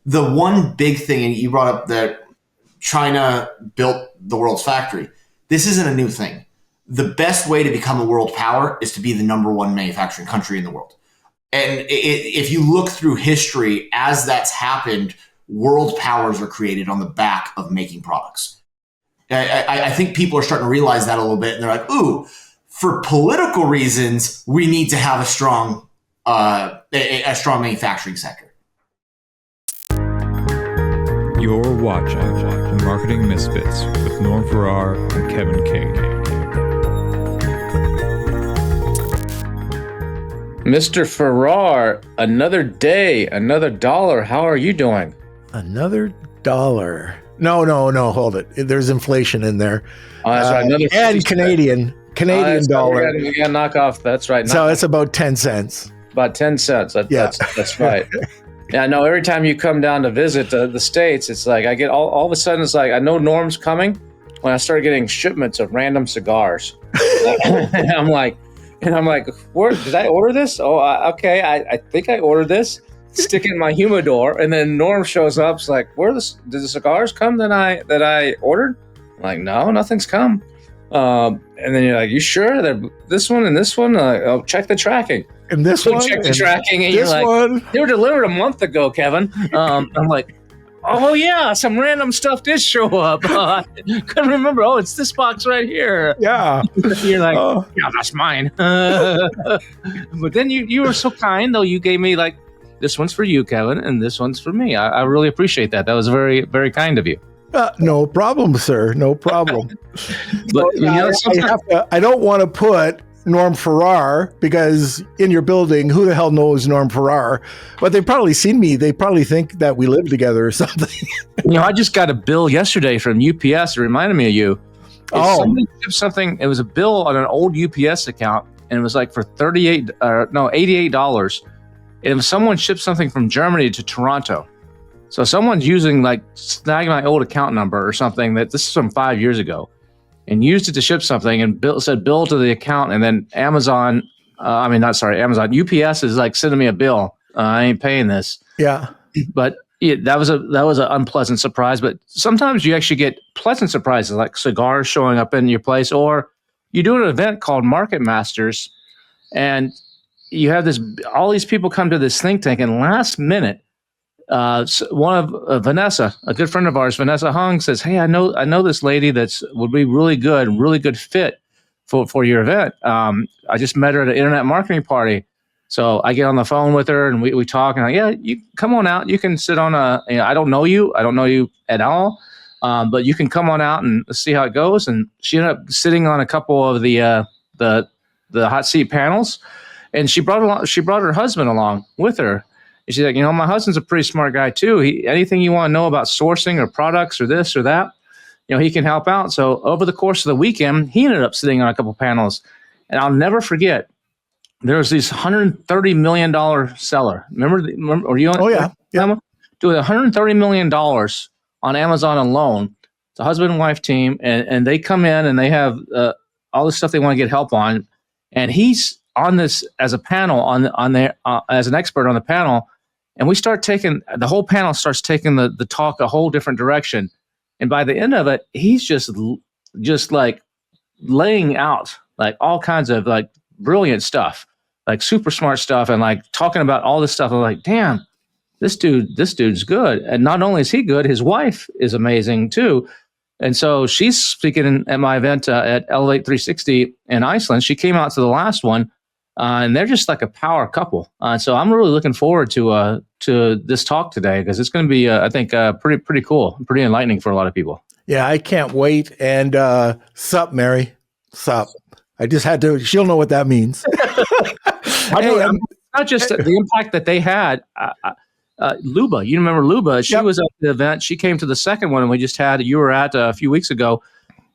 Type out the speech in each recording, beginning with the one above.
The one big thing, and you brought up that China built the world's factory. This isn't a new thing. The best way to become a world power is to be the number one manufacturing country in the world. And if you look through history, as that's happened, world powers are created on the back of making products. I think people are starting to realize that a little bit, and they're like, ooh, for political reasons, we need to have a strong manufacturing sector. You're watching the Marketing Misfits with Norm Farrar and Kevin King. Mr. Farrar, another day, another dollar. How are you doing? Another dollar. No, hold it. There's inflation in there. Oh, that's right. Another and Canadian dollar. We got to knock off. That's right. So it's about 10 cents. About 10 cents. That's right. Yeah, no, every time you come down to visit the States, it's like I get all of a sudden, it's like I know Norm's coming when I start getting shipments of random cigars. and I'm like, where did I order this? Oh, okay. I think I ordered this. Stick it in my humidor, and then Norm shows up. It's like, did the cigars come that I ordered? I'm like, no, nothing's come. And then you're like, you sure? They're this one and this one? Oh, check the tracking. And this one? Check the tracking. And this you're like, one? They were delivered a month ago, Kevin. I'm like, oh yeah, some random stuff did show up. Couldn't remember. Oh, it's this box right here. Yeah. You're like, yeah, that's mine. But then you were so kind, though. You gave me like, this one's for you, Kevin, and this one's for me. I really appreciate that. That was very, very kind of you. No problem, sir. No problem. But I don't want to put Norm Farrar, because in your building, who the hell knows Norm Farrar? But they've probably seen me. They probably think that we live together or something. I just got a bill yesterday from UPS. It reminded me of you. Somebody shipped something. It was a bill on an old UPS account, and it was like for $88. And someone shipped something from Germany to Toronto. So someone's using snagging my old account number or something that this is from 5 years ago, and used it to ship something and said bill to the account. And then Amazon, UPS is like sending me a bill. I ain't paying this. Yeah. But that was an unpleasant surprise. But sometimes you actually get pleasant surprises, like cigars showing up in your place, or you do an event called Market Masters, and you have all these people come to this think tank, and last minute, one of Vanessa, a good friend of ours, Vanessa Hung, says, "Hey, I know this lady would be really good fit for your event. I just met her at an internet marketing party." So I get on the phone with her and we talk, and yeah, you come on out. You can sit on I don't know you at all, but you can come on out and see how it goes. And she ended up sitting on a couple of the hot seat panels. And she brought her husband along with her. And she's like, my husband's a pretty smart guy too. Anything you want to know about sourcing or products or this or that, he can help out. So over the course of the weekend, he ended up sitting on a couple panels. And I'll never forget, there was this $130 million seller. Remember, were you on? Oh, yeah. Doing $130 million on Amazon alone. It's a husband and wife team. And they come in and they have all the stuff they want to get help on. And he's on this as a panel on there as an expert on the panel, and the whole panel starts taking the talk a whole different direction. And by the end of it, he's just like laying out like all kinds of like brilliant stuff, like super smart stuff, and like talking about all this stuff. I'm like, damn, this dude's good. And not only is he good, his wife is amazing too. And so she's speaking at my event at Elevate 360 in Iceland. She came out to the last one. And they're just like a power couple. So I'm really looking forward to this talk today, because it's going to be, I think, pretty cool, pretty enlightening for a lot of people. Yeah, I can't wait. And sup, Mary? Sup. I just had to, she'll know what that means. Not just the impact that they had. Luba, you remember Luba? She was at the event. She came to the second one, and you were at a few weeks ago.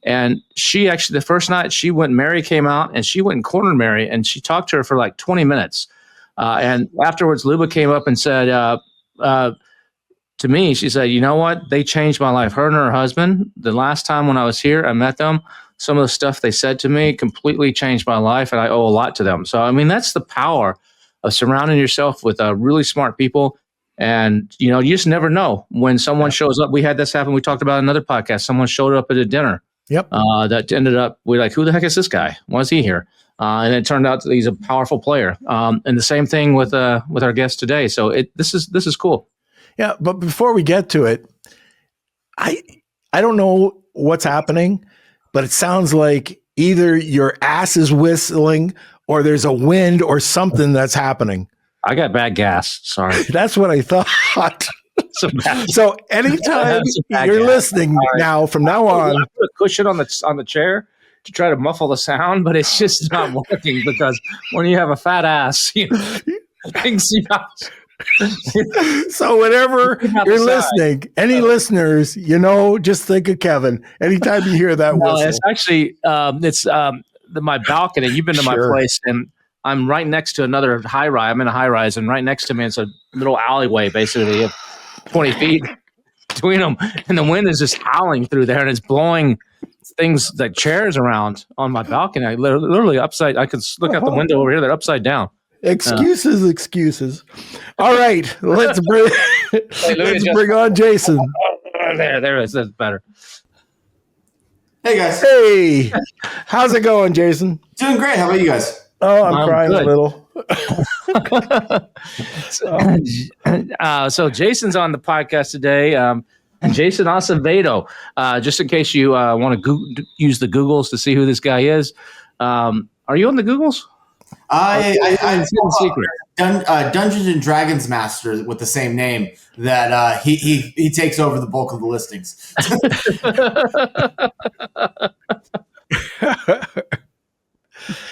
And she actually, the first night Mary came out, and she went and cornered Mary, and she talked to her for like 20 minutes. And afterwards, Luba came up and said to me, she said, you know what? They changed my life. Her and her husband, the last time when I was here, I met them. Some of the stuff they said to me completely changed my life, and I owe a lot to them. So, I mean, that's the power of surrounding yourself with really smart people And, you just never know when someone shows up. We had this happen. We talked about another podcast. Someone showed up at a dinner. Yep. That ended up, we're like, who the heck is this guy? Why is he here? And it turned out that he's a powerful player. And the same thing with our guest today. So this is cool. Yeah. But before we get to it, I don't know what's happening, but it sounds like either your ass is whistling or there's a wind or something that's happening. I got bad gas. Sorry. That's what I thought. So anytime you're listening now, from now on, I put a cushion on the chair to try to muffle the sound, but it's just not working because when you have a fat ass, things. So whenever you're listening, any listeners, just think of Kevin. Anytime you hear that whistle. It's actually my balcony. You've been to my place, and I'm right next to another high rise. I'm in a high rise, and right next to me, it's a little alleyway, basically, of 20 feet between them. And the wind is just howling through there, and it's blowing things like chairs around on my balcony. I literally upside. I could look out the window over here. They're upside down. Excuses. All right, let's bring on Jason. There it is. That's better. Hey guys. Hey, how's it going, Jason? Doing great. How about you guys? Oh, I'm crying good. A little. So Jason's on the podcast today. Jason Azevedo. Just in case you want to use the Googles to see who this guy is. Are you on the Googles? I'm Dungeons and Dragons master with the same name that he takes over the bulk of the listings.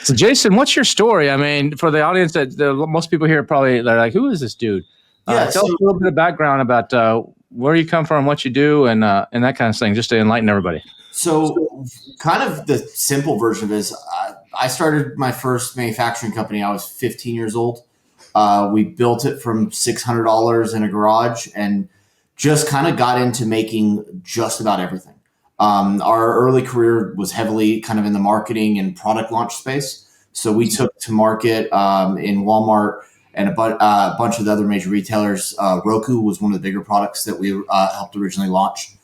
So Jason, what's your story? I mean, for the audience that most people here they're like, who is this dude? Tell us a little bit of background about where you come from, what you do, and that kind of thing, just to enlighten everybody. So kind of the simple version is I started my first manufacturing company. I was 15 years old. We built it from $600 in a garage and just kind of got into making just about everything. Our early career was heavily kind of in the marketing and product launch space. So we took to market in Walmart and a bunch of the other major retailers. Roku was one of the bigger products that we helped originally launch.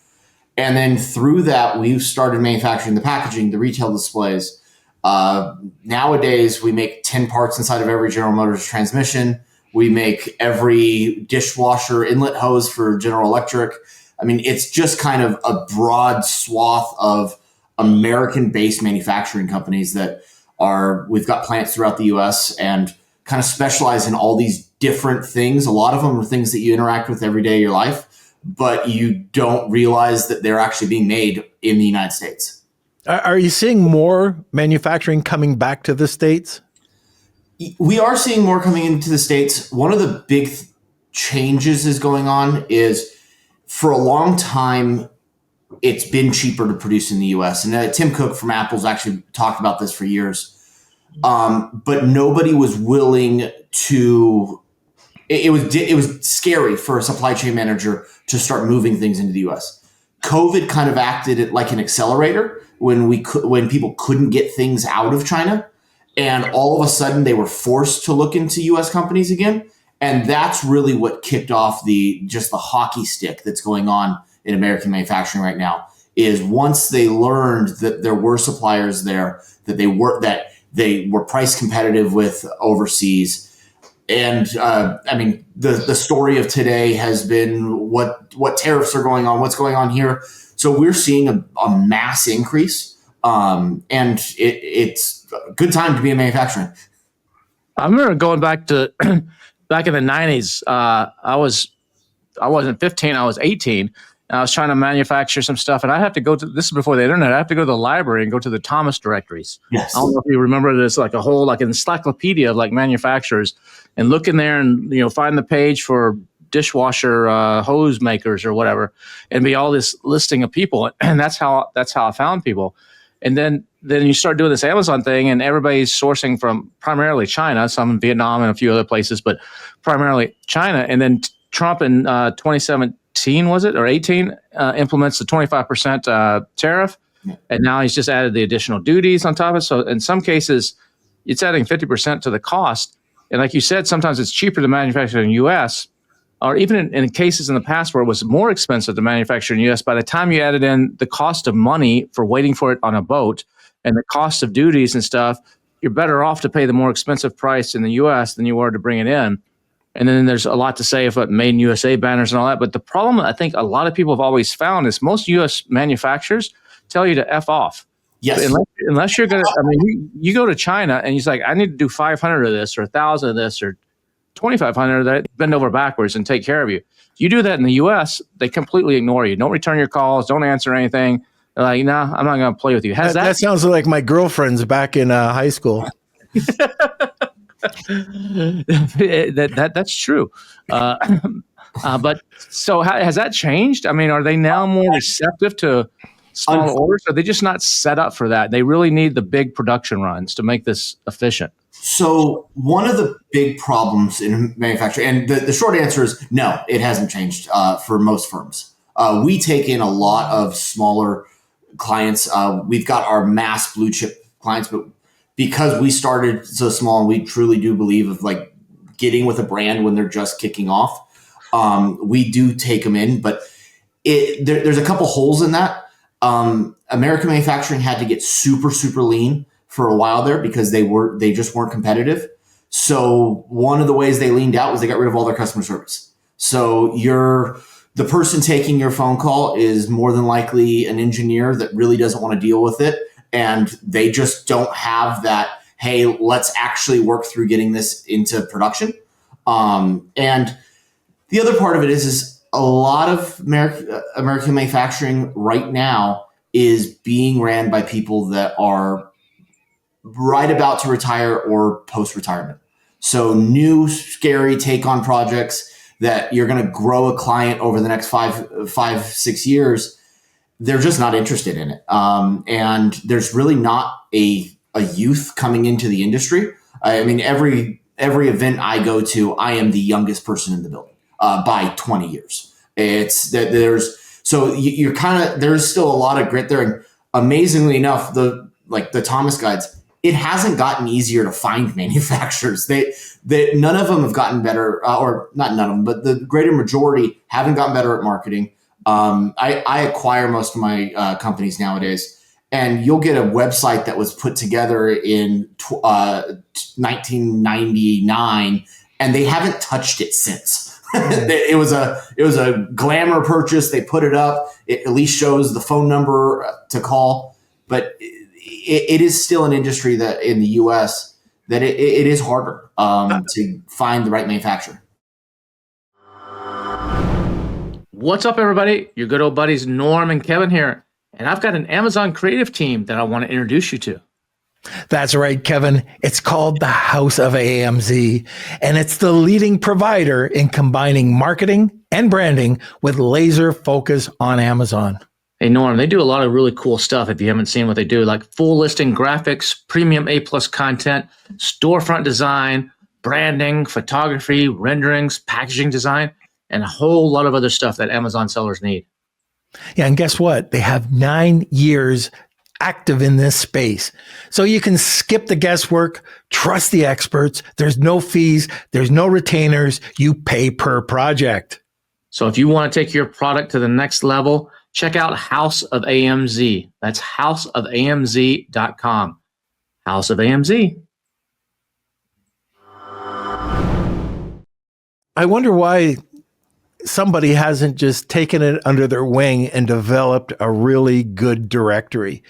And then through that, we started manufacturing the packaging, the retail displays. Nowadays, we make 10 parts inside of every General Motors transmission. We make every dishwasher inlet hose for General Electric. I mean, it's just kind of a broad swath of American-based manufacturing companies that we've got plants throughout the U.S. and kind of specialize in all these different things. A lot of them are things that you interact with every day of your life, but you don't realize that they're actually being made in the United States. Are you seeing more manufacturing coming back to the States? We are seeing more coming into the States. One of the big changes is going on is for a long time, it's been cheaper to produce in the U.S. And Tim Cook from Apple's actually talked about this for years. But nobody was willing to. It was scary for a supply chain manager to start moving things into the U.S. COVID kind of acted like an accelerator when people couldn't get things out of China, and all of a sudden they were forced to look into U.S. companies again. And that's really what kicked off the hockey stick that's going on in American manufacturing right now. Is once they learned that there were suppliers there, that they were price competitive with overseas. And I mean, the story of today has been what tariffs are going on, what's going on here. So we're seeing a mass increase, and it's a good time to be in manufacturing. I remember going back to back in the 90s. I wasn't 15, I was 18. And I was trying to manufacture some stuff, and I have to go to, this is before the internet, I have to go to the library and go to the Thomas directories. Yes. I don't know if you remember this, like a whole encyclopedia of manufacturers, and look in there and find the page for dishwasher hose makers or whatever, and be all this listing of people, and that's how I found people. And then you start doing this Amazon thing, and everybody's sourcing from primarily China, some in Vietnam and a few other places, but primarily China. And then Trump in 2017, was it, or 18, implements the 25% tariff. Yeah. And now he's just added the additional duties on top of it. So in some cases, it's adding 50% to the cost. And like you said, sometimes it's cheaper to manufacture in the U.S. or even in cases in the past where it was more expensive to manufacture in the US, by the time you added in the cost of money for waiting for it on a boat and the cost of duties and stuff, you're better off to pay the more expensive price in the US than you were to bring it in. And then there's a lot to say about made in USA banners and all that. But the problem I think a lot of people have always found is most US manufacturers tell you to F off. Yes. Unless you're going to, I mean, you go to China and you're like, I need to do 500 of this or 1,000 of this or 2,500 of that, bend over backwards and take care of you. You do that in the US, they completely ignore you. Don't return your calls, don't answer anything. They're like, no, I'm not going to play with you. That sounds like my girlfriend's back in high school. That's true. But so has that changed? I mean, are they now more receptive to small orders? Or are they just not set up for that? They really need the big production runs to make this efficient. So one of the big problems in manufacturing, and the short answer is no, it hasn't changed for most firms. We take in a lot of smaller clients. We've got our mass blue chip clients, but because we started so small and we truly do believe of like getting with a brand when they're just kicking off, we do take them in, but there's a couple holes in that. American manufacturing had to get super, super lean for a while there because they just weren't competitive. So one of the ways they leaned out was they got rid of all their customer service. So the person taking your phone call is more than likely an engineer that really doesn't want to deal with it. And they just don't have that, hey, let's actually work through getting this into production. And the other part of it is a lot of American manufacturing right now is being ran by people that are right about to retire or post-retirement. So new, scary take-on projects that you're going to grow a client over the next 6 years, they're just not interested in it. And there's really not a youth coming into the industry. I mean, every event I go to, I am the youngest person in the building by 20 years. It's that you're kind of, there's still a lot of grit there. And amazingly enough, the Thomas guides, it hasn't gotten easier to find manufacturers. None of them have gotten better, or not none of them, but the greater majority haven't gotten better at marketing. I acquire most of my companies nowadays, and you'll get a website that was put together in 1999, and they haven't touched it since. It was a glamour purchase. They put it up. It at least shows the phone number to call, but it is still an industry that in the U.S. that it is harder to find the right manufacturer. What's up, everybody? Your good old buddies Norm and Kevin here, and I've got an Amazon creative team that I want to introduce you to. That's right, Kevin. It's called the House of AMZ, and it's the leading provider in combining marketing and branding with laser focus on Amazon. Hey, Norm, they do a lot of really cool stuff if you haven't seen what they do, like full listing graphics, premium A+ content, storefront design, branding, photography, renderings, packaging design, and a whole lot of other stuff that Amazon sellers need. Yeah, and guess what? They have 9 years active in this space. So you can skip the guesswork, trust the experts. There's no fees. There's no retainers. You pay per project. So if you want to take your product to the next level, check out House of AMZ. That's houseofamz.com. House of AMZ. I wonder why somebody hasn't just taken it under their wing and developed a really good directory.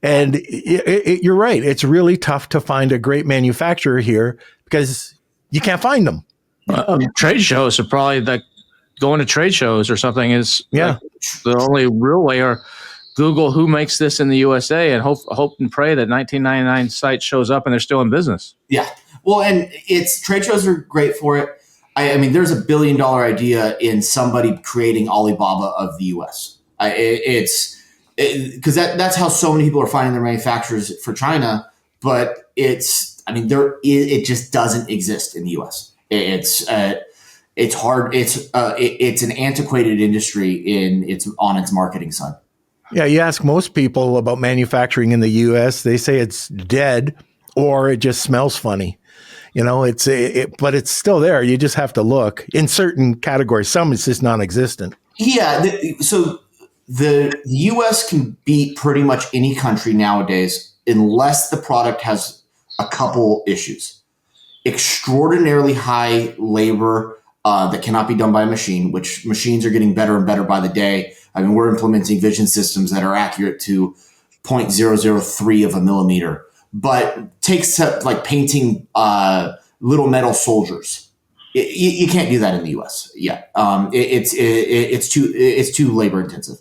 And you're right. It's really tough to find a great manufacturer here because you can't find them. Trade shows are probably going to trade shows or something is like the only real way, or Google who makes this in the USA and hope and pray that 1999 site shows up and they're still in business. Yeah. Well, and trade shows are great for it. I mean, there's $1 billion idea in somebody creating Alibaba of the US. Because that's how so many people are finding their manufacturers for China, but it just doesn't exist in the US. It's hard. It's an antiquated industry on its marketing side. Yeah, you ask most people about manufacturing in the US, they say it's dead or it just smells funny. but it's still there. You just have to look in certain categories. Some it's just non-existent. Yeah. So the U.S. can beat pretty much any country nowadays unless the product has a couple issues. Extraordinarily high labor that cannot be done by a machine, which machines are getting better and better by the day. I mean, we're implementing vision systems that are accurate to 0.003 of a millimeter, but takes like painting little metal soldiers. You can't do that in the U.S. yet. It's too labor intensive.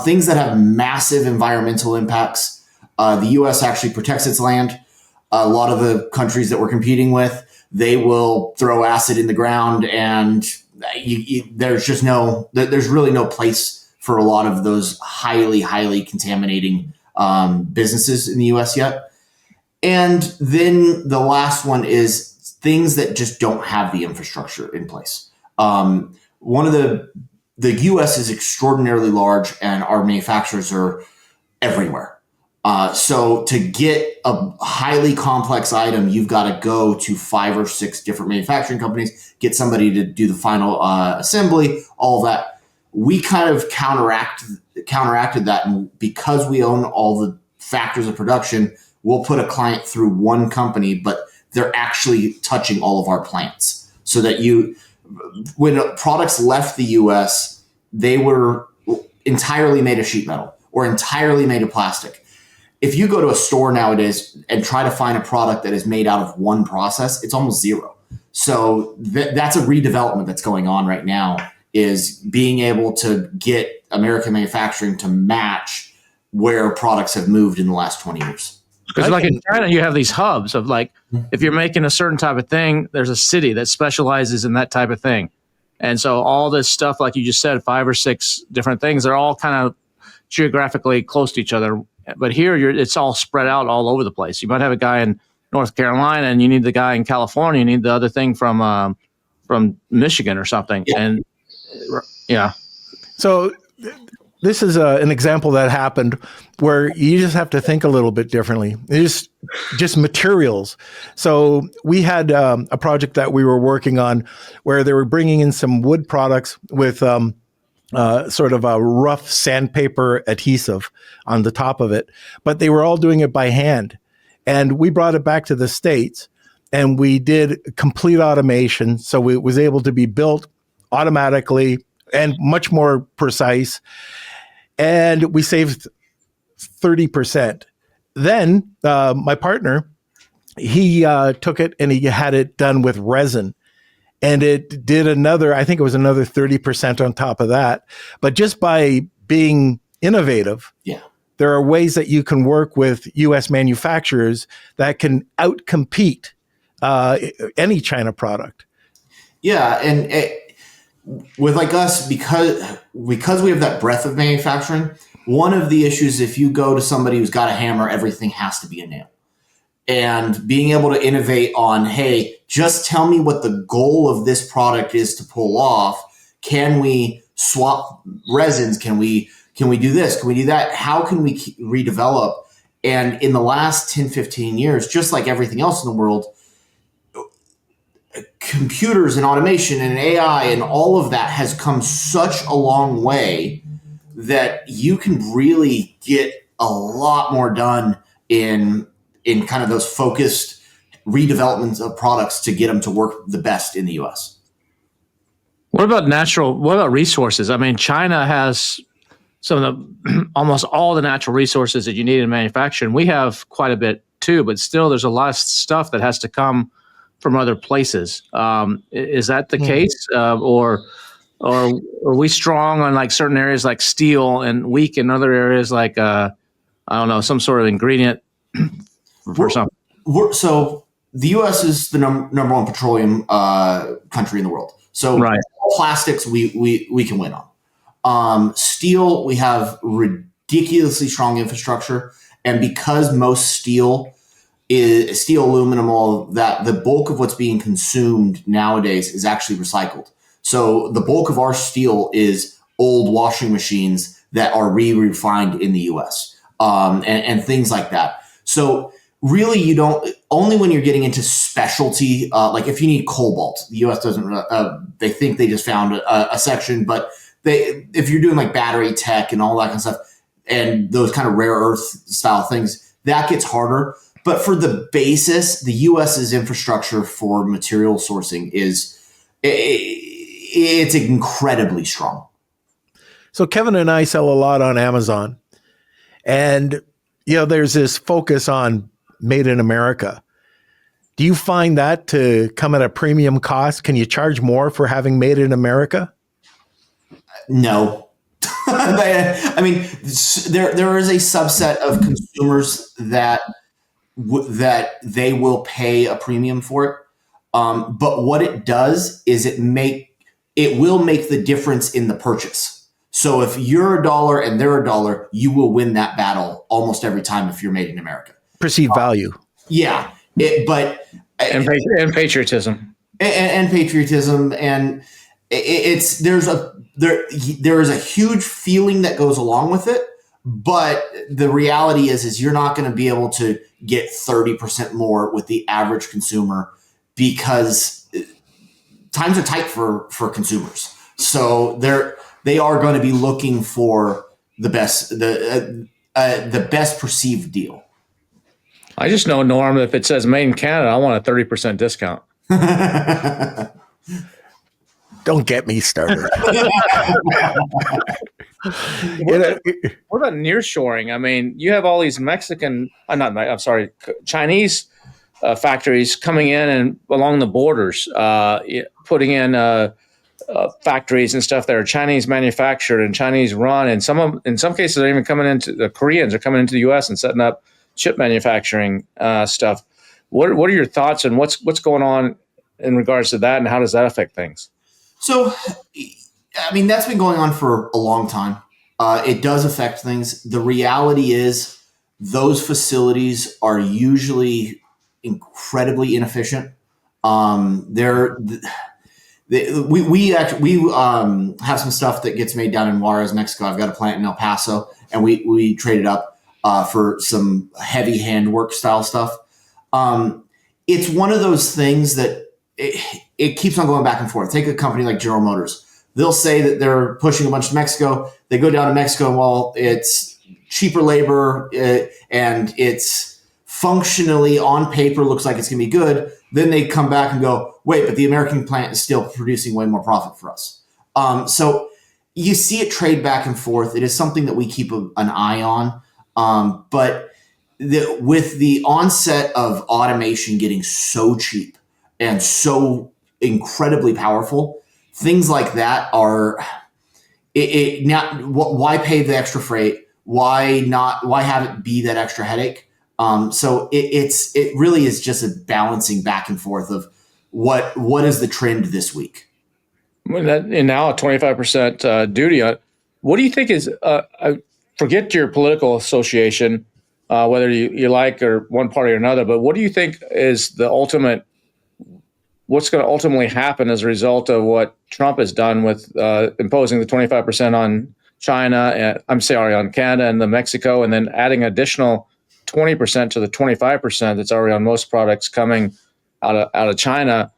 Things that have massive environmental impacts. The U.S. actually protects its land. A lot of the countries that we're competing with, they will throw acid in the ground, and there's really no place for a lot of those highly contaminating businesses in the U.S. yet. And then the last one is things that just don't have the infrastructure in place. One of the U.S. is extraordinarily large, and our manufacturers are everywhere. So to get a highly complex item, you've got to go to 5 or 6 different manufacturing companies, get somebody to do the final assembly, all of that. We kind of counteracted that, and because we own all the factors of production, we'll put a client through one company, but they're actually touching all of our plants. So that when products left the U.S., they were entirely made of sheet metal or entirely made of plastic. If you go to a store nowadays and try to find a product that is made out of one process, it's almost zero. So that's a redevelopment that's going on right now, is being able to get American manufacturing to match where products have moved in the last 20 years. Because like in China, you have these hubs of like, if you're making a certain type of thing, there's a city that specializes in that type of thing. And so all this stuff, like you just said, 5 or 6 different things, they're all kind of geographically close to each other. But here, it's all spread out all over the place. You might have a guy in North Carolina, and you need the guy in California. You need the other thing from Michigan or something. Yeah. And yeah. So this is an example that happened where you just have to think a little bit differently. It's just materials. So we had a project that we were working on where they were bringing in some wood products with sort of a rough sandpaper adhesive on the top of it, but they were all doing it by hand. And we brought it back to the States, and we did complete automation. So it was able to be built automatically and much more precise. And we saved 30%. Then my partner, he took it and he had it done with resin. And it did I think it was another 30% on top of that. But just by being innovative, there are ways that you can work with U.S. manufacturers that can outcompete any China product. Yeah, and with like us, because we have that breadth of manufacturing, one of the issues, if you go to somebody who's got a hammer, everything has to be a nail. And being able to innovate on, hey, just tell me what the goal of this product is to pull off. Can we swap resins? Can we do this? Can we do that? How can we redevelop? And in the last 10, 15 years, just like everything else in the world, computers and automation and AI and all of that has come such a long way that you can really get a lot more done in kind of those focused redevelopments of products to get them to work the best in the U.S. What about resources? I mean, China has almost all the natural resources that you need in manufacturing. We have quite a bit too, but still there's a lot of stuff that has to come from other places. Is that the case? Or are we strong on like certain areas like steel and weak in other areas like, I don't know, some sort of ingredient for something? So the U.S. is the number one petroleum country in the world. So plastics we can win on. Steel, we have ridiculously strong infrastructure, and because most steel is steel, aluminum, all of that, the bulk of what's being consumed nowadays is actually recycled. So the bulk of our steel is old washing machines that are re-refined in the U.S. And things like that. So really you don't, only when you're getting into specialty, like if you need cobalt, the US doesn't, they think they just found a section, but if you're doing like battery tech and all that kind of stuff and those kind of rare earth style things, that gets harder. But for the basis, the US's infrastructure for material sourcing it's incredibly strong. So Kevin and I sell a lot on Amazon, and there's this focus on made in America. Do you find that to come at a premium cost? Can you charge more for having made in America? No. I mean, there is a subset of consumers that they will pay a premium for it. But what it does is it will make the difference in the purchase. So if you're $1 and they're $1, you will win that battle almost every time if you're made in America. Perceived value. Yeah. And patriotism. And patriotism. And there is a huge feeling that goes along with it. But the reality is you're not going to be able to get 30% more with the average consumer because times are tight for consumers. So they are going to be looking for the best perceived deal. I just know, Norm, if it says made in Canada, I want a 30% discount. Don't get me started. What about nearshoring? I mean, you have all these Chinese factories coming in and along the borders, putting in factories and stuff that are Chinese manufactured and Chinese run, and in some cases, they're even coming into the Koreans are coming into the U.S. and setting up chip manufacturing stuff. What are your thoughts on what's going on in regards to that, and how does that affect things? So, I mean, that's been going on for a long time. It does affect things. The reality is those facilities are usually incredibly inefficient. We have some stuff that gets made down in Juarez, Mexico. I've got a plant in El Paso, and we traded up for some heavy handwork style stuff. It's one of those things that it keeps on going back and forth. Take a company like General Motors. They'll say that they're pushing a bunch to Mexico. They go down to Mexico, and well, it's cheaper labor and it's functionally on paper looks like it's going to be good. Then they come back and go, wait, but the American plant is still producing way more profit for us. So you see it trade back and forth. It is something that we keep an eye on. But with the onset of automation getting so cheap and so incredibly powerful, things like that are why pay the extra freight? Why have it be that extra headache? So it really is just a balancing back and forth of what is the trend this week. And now a 25% duty on. What do you think is? Forget your political association, whether you like or one party or another. But what do you think is the ultimate? What's going to ultimately happen as a result of what Trump has done with imposing the 25% on China? On Canada and Mexico, and then adding additional 20% to the 25% that's already on most products coming out of China.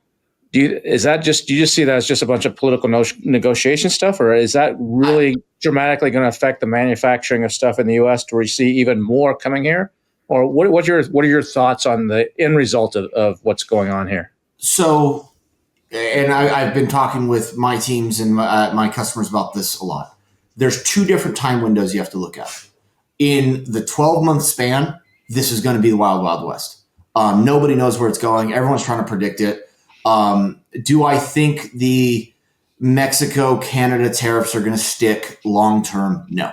Do you just see that as just a bunch of political negotiation stuff, or is that really dramatically going to affect the manufacturing of stuff in the U.S. to receive even more coming here? Or what are your thoughts on the end result of what's going on here? So, and I've been talking with my teams and my customers about this a lot. There's two different time windows you have to look at. In the 12-month span, this is going to be the wild, wild west. Nobody knows where it's going. Everyone's trying to predict it. Do I think the Mexico-Canada tariffs are going to stick long-term? No.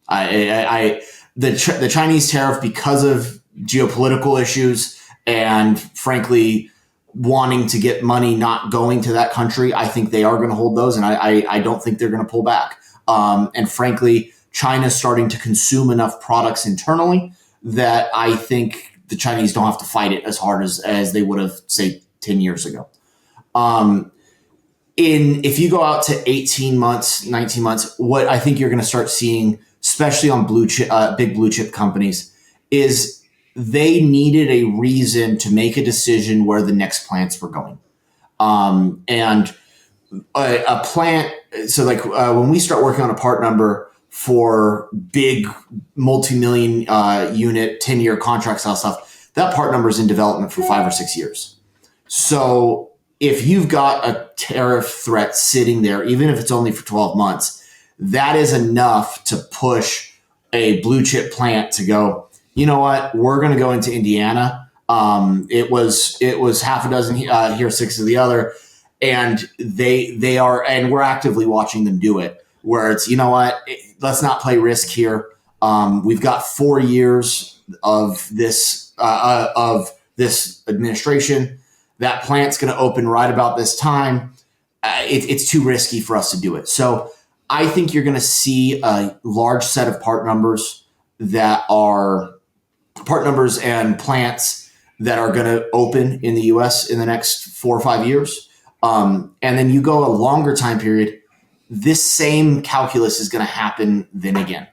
The Chinese tariff, because of geopolitical issues and frankly wanting to get money not going to that country, I think they are going to hold those, and I don't think they're going to pull back. And frankly, China's starting to consume enough products internally that I think the Chinese don't have to fight it as hard as they would have, say, 10 years ago. If you go out to 18 months, 19 months, what I think you're going to start seeing, especially on big blue chip companies, is they needed a reason to make a decision where the next plants were going. And a plant, so like when we start working on a part number for big multi-million unit 10-year contract style stuff, that part number is in development for 5 or 6 years. So if you've got a tariff threat sitting there, even if it's only for 12 months, that is enough to push a blue chip plant to go, you know what, we're going to go into Indiana. It was half a dozen here, 6 of the other. And they are, and we're actively watching them do it, where it's, you know what, let's not play risk here. We've got 4 years of this administration. That plant's going to open right about this time. It's too risky for us to do it. So I think you're going to see a large set of part numbers that are part numbers and plants that are going to open in the U.S. in the next 4 or 5 years. And then you go a longer time period, this same calculus is going to happen then again.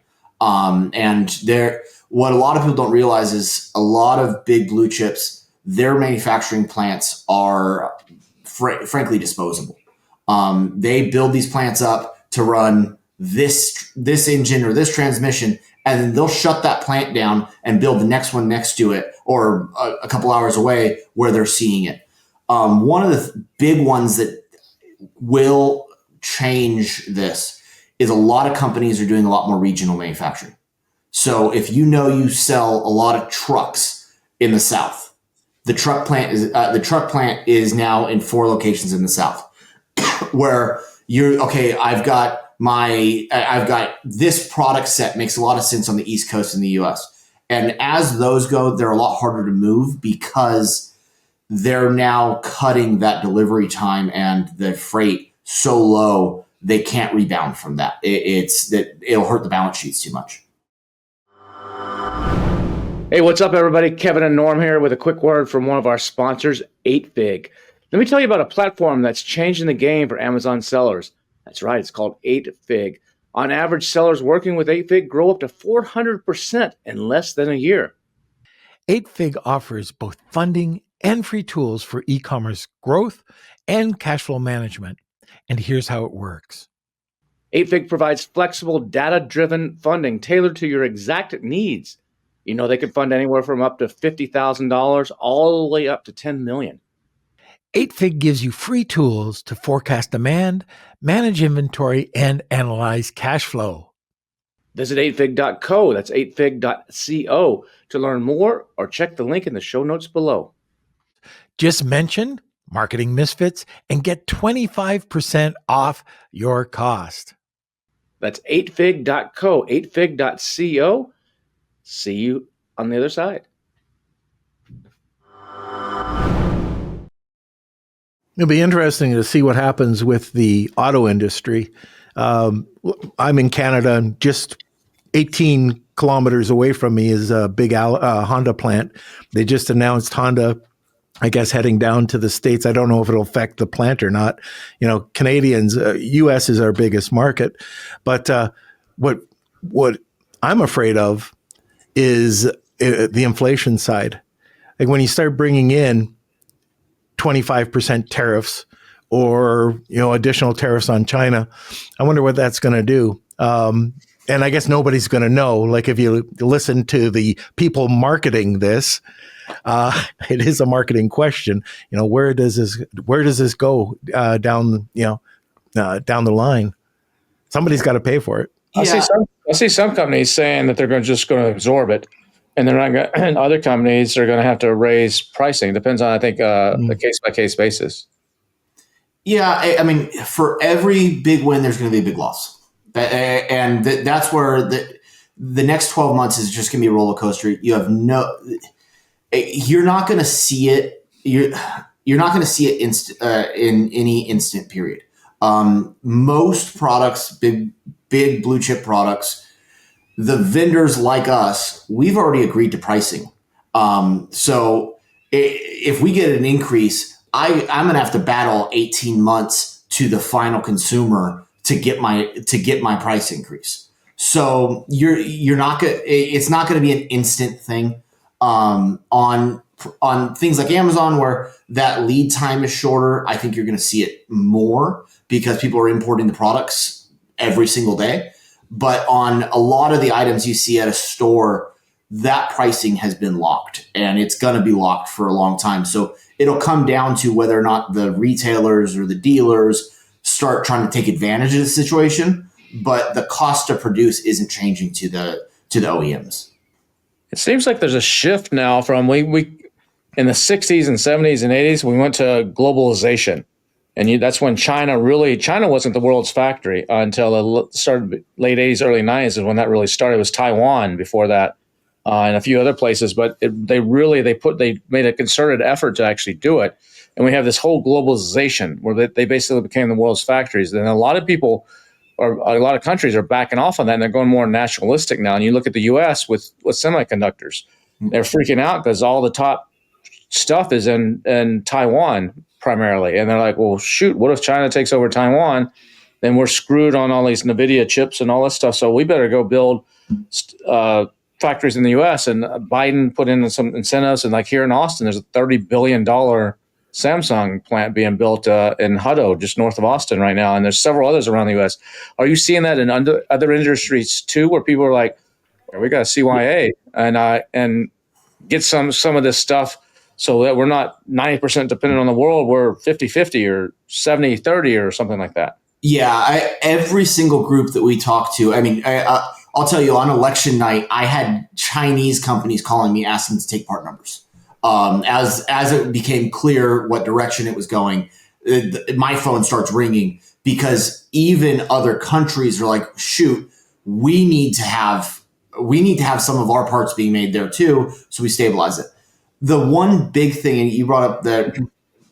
What a lot of people don't realize is a lot of big blue chips, their manufacturing plants are frankly disposable. They build these plants up to run this engine or this transmission, and then they'll shut that plant down and build the next one next to it or a couple hours away where they're seeing it. One of the big ones that will change this is a lot of companies are doing a lot more regional manufacturing. So if you sell a lot of trucks in the South, the truck plant is now in 4 locations in the South, where I've got this product set makes a lot of sense on the East Coast in the US. And as those go, they're a lot harder to move because they're now cutting that delivery time and the freight so low they can't rebound from that. It'll hurt the balance sheets too much. Hey, what's up, everybody? Kevin and Norm here with a quick word from one of our sponsors, 8Fig. Let me tell you about a platform that's changing the game for Amazon sellers. That's right, it's called 8Fig. On average, sellers working with 8Fig grow up to 400% in less than a year. 8Fig offers both funding and free tools for e-commerce growth and cash flow management. And here's how it works. 8Fig provides flexible, data-driven funding tailored to your exact needs. You know, they can fund anywhere from up to $50,000 all the way up to $10 million. 8Fig gives you free tools to forecast demand, manage inventory, and analyze cash flow. Visit 8fig.co, that's 8fig.co, to learn more or check the link in the show notes below. Just mention Marketing Misfits and get 25% off your cost. That's 8fig.co, 8fig.co. See you on the other side. It'll be interesting to see what happens with the auto industry. I'm in Canada, and just 18 kilometers away from me is a big Honda plant. They just announced Honda, I guess, heading down to the States. I don't know if it'll affect the plant or not. You know, Canadians, U.S. is our biggest market. But what I'm afraid of is the inflation side. Like when you start bringing in 25% tariffs or, additional tariffs on China, I wonder what that's going to do. And I guess nobody's going to know. Like if you listen to the people marketing this, it is a marketing question. Where does this go down the line? Somebody's got to pay for it. Yeah. I see some companies saying that they're just going to absorb it, and they're not going. And other companies are going to have to raise pricing. Depends on, I think, the case by case basis. Yeah, I mean, for every big win, there's going to be a big loss, and that's where the next 12 months is just going to be a roller coaster. You're not going to see it. You're not going to see it in any instant period. Most products, big blue chip products, the vendors like us, we've already agreed to pricing. So if we get an increase, I'm going to have to battle 18 months to the final consumer to get my price increase. So it's not going to be an instant thing. On things like Amazon, where that lead time is shorter, I think you're going to see it more because people are importing the products every single day. But on a lot of the items you see at a store, that pricing has been locked, and it's going to be locked for a long time. So it'll come down to whether or not the retailers or the dealers start trying to take advantage of the situation. But the cost to produce isn't changing to the OEMs. It seems like there's a shift now from we in the 60s and 70s and 80s, we went to globalization. And that's when China wasn't the world's factory until the started late 80s, early 90s is when that really started. It was Taiwan before that, and a few other places. But they made a concerted effort to actually do it. And we have this whole globalization where they basically became the world's factories. And a lot of people, or a lot of countries, are backing off on that, and they're going more nationalistic now. And you look at the U.S. with semiconductors, they're freaking out because all the top stuff is in Taiwan primarily. And they're like, well, shoot, what if China takes over Taiwan? Then we're screwed on all these NVIDIA chips and all this stuff. So we better go build factories in the U.S. And Biden put in some incentives. And like here in Austin, there's a $30 billion Samsung plant being built in Hutto, just north of Austin right now. And there's several others around the U.S. Are you seeing that in other industries too, where people are like, we got a CYA and get some of this stuff so that we're not 90% dependent on the world, we're 50-50 or 70-30 or something like that? Yeah, every single group that we talk to, I mean, I'll tell you, on election night, I had Chinese companies calling me asking to take part numbers. As it became clear what direction it was going, my phone starts ringing because even other countries are like, shoot, we need to have some of our parts being made there too, so we stabilize it. The one big thing, and you brought up that